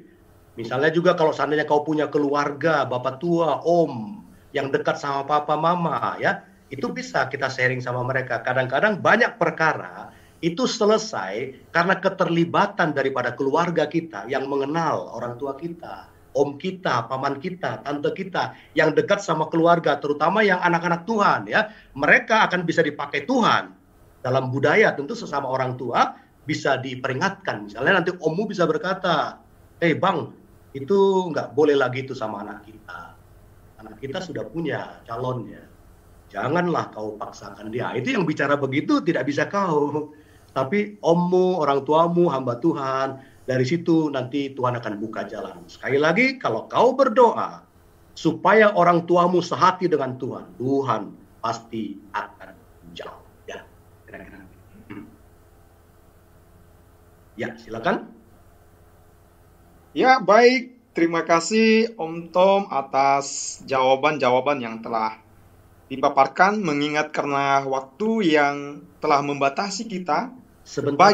Misalnya juga kalau seandainya kau punya keluarga, bapak tua, om, yang dekat sama papa, mama, ya, itu bisa kita sharing sama mereka. Kadang-kadang banyak perkara itu selesai karena keterlibatan daripada keluarga kita yang mengenal orang tua kita, om kita, paman kita, tante kita, yang dekat sama keluarga, terutama yang anak-anak Tuhan ya. Mereka akan bisa dipakai Tuhan. Dalam budaya tentu sesama orang tua bisa diperingatkan. Misalnya nanti ommu bisa berkata, "Bang, itu nggak boleh lagi itu sama anak kita." karena kita sudah punya calonnya. Janganlah kau paksakan dia. Itu yang bicara begitu tidak bisa kau. Tapi ommu, orang tuamu, hamba Tuhan, dari situ nanti Tuhan akan buka jalan. Sekali lagi, kalau kau berdoa supaya orang tuamu sehati dengan Tuhan, Tuhan pasti akan jawab. Ya, kira-kira. Ya, silakan. Ya, baik. Terima kasih Om Tom atas jawaban-jawaban yang telah dipaparkan, mengingat karena waktu yang telah membatasi kita. Sebentar,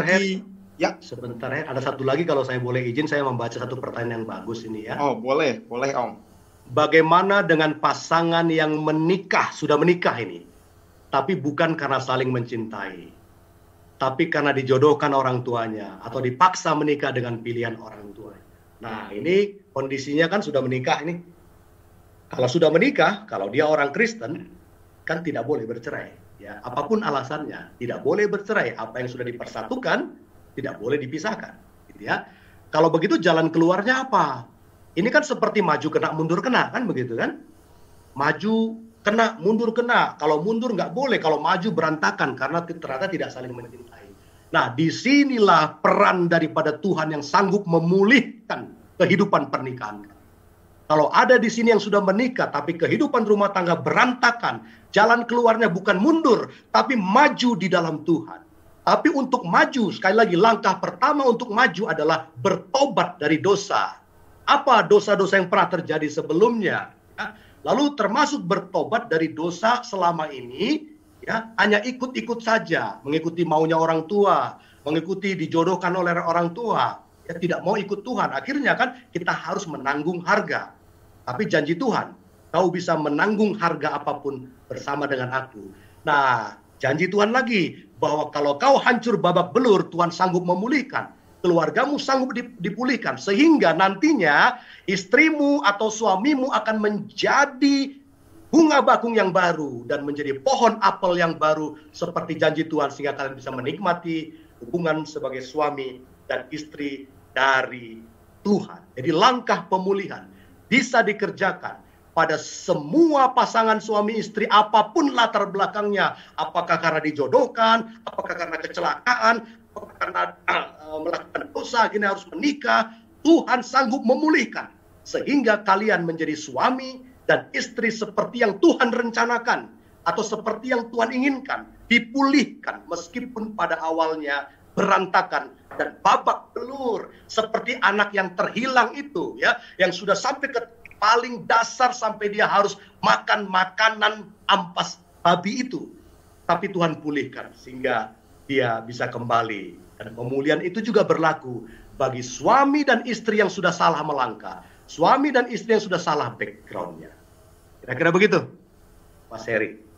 Sebentar, ada satu lagi kalau saya boleh izin, saya membaca satu pertanyaan yang bagus ini ya. Oh, boleh Om. Bagaimana dengan pasangan yang sudah menikah ini, tapi bukan karena saling mencintai, tapi karena dijodohkan orang tuanya, atau dipaksa menikah dengan pilihan orang tuanya. Nah, ini kondisinya kan sudah menikah ini. Kalau sudah menikah, kalau dia orang Kristen, kan tidak boleh bercerai. Ya, apapun alasannya, tidak boleh bercerai. Apa yang sudah dipersatukan, tidak boleh dipisahkan. Gitu ya. Kalau begitu jalan keluarnya apa? Ini kan seperti maju kena, mundur kena, kan begitu kan? Maju kena, mundur kena. Kalau mundur nggak boleh, kalau maju berantakan, karena ternyata tidak saling mencintai. Nah, disinilah peran daripada Tuhan yang sanggup memulihkan kehidupan pernikahan. Kalau ada di sini yang sudah menikah, tapi kehidupan rumah tangga berantakan, jalan keluarnya bukan mundur, tapi maju di dalam Tuhan. Tapi untuk maju, sekali lagi, langkah pertama untuk maju adalah bertobat dari dosa. Apa dosa-dosa yang pernah terjadi sebelumnya? Ya. Lalu termasuk bertobat dari dosa selama ini, ya, hanya ikut-ikut saja, mengikuti maunya orang tua, mengikuti dijodohkan oleh orang tua, ya, tidak mau ikut Tuhan. Akhirnya kan kita harus menanggung harga. Tapi janji Tuhan, kau bisa menanggung harga apapun bersama dengan aku. Nah, janji Tuhan lagi, bahwa kalau kau hancur babak belur, Tuhan sanggup memulihkan. Keluargamu sanggup dipulihkan. Sehingga nantinya istrimu atau suamimu akan menjadi bunga bakung yang baru. Dan menjadi pohon apel yang baru. Seperti janji Tuhan, sehingga kalian bisa menikmati hubungan sebagai suami dan istri dari Tuhan. Jadi langkah pemulihan bisa dikerjakan pada semua pasangan suami istri, apapun latar belakangnya. Apakah karena dijodohkan, apakah karena kecelakaan, apakah karena melakukan dosa, akhirnya harus menikah. Tuhan sanggup memulihkan. Sehingga kalian menjadi suami dan istri seperti yang Tuhan rencanakan. Atau seperti yang Tuhan inginkan. Dipulihkan meskipun pada awalnya berantakan dan babak belur, seperti anak yang terhilang itu, ya, yang sudah sampai ke paling dasar sampai dia harus makan makanan ampas babi itu, tapi Tuhan pulihkan sehingga dia bisa kembali. Dan pemulihan itu juga berlaku bagi suami dan istri yang sudah salah melangkah, suami dan istri yang sudah salah backgroundnya. Kira-kira begitu, Mas Heri.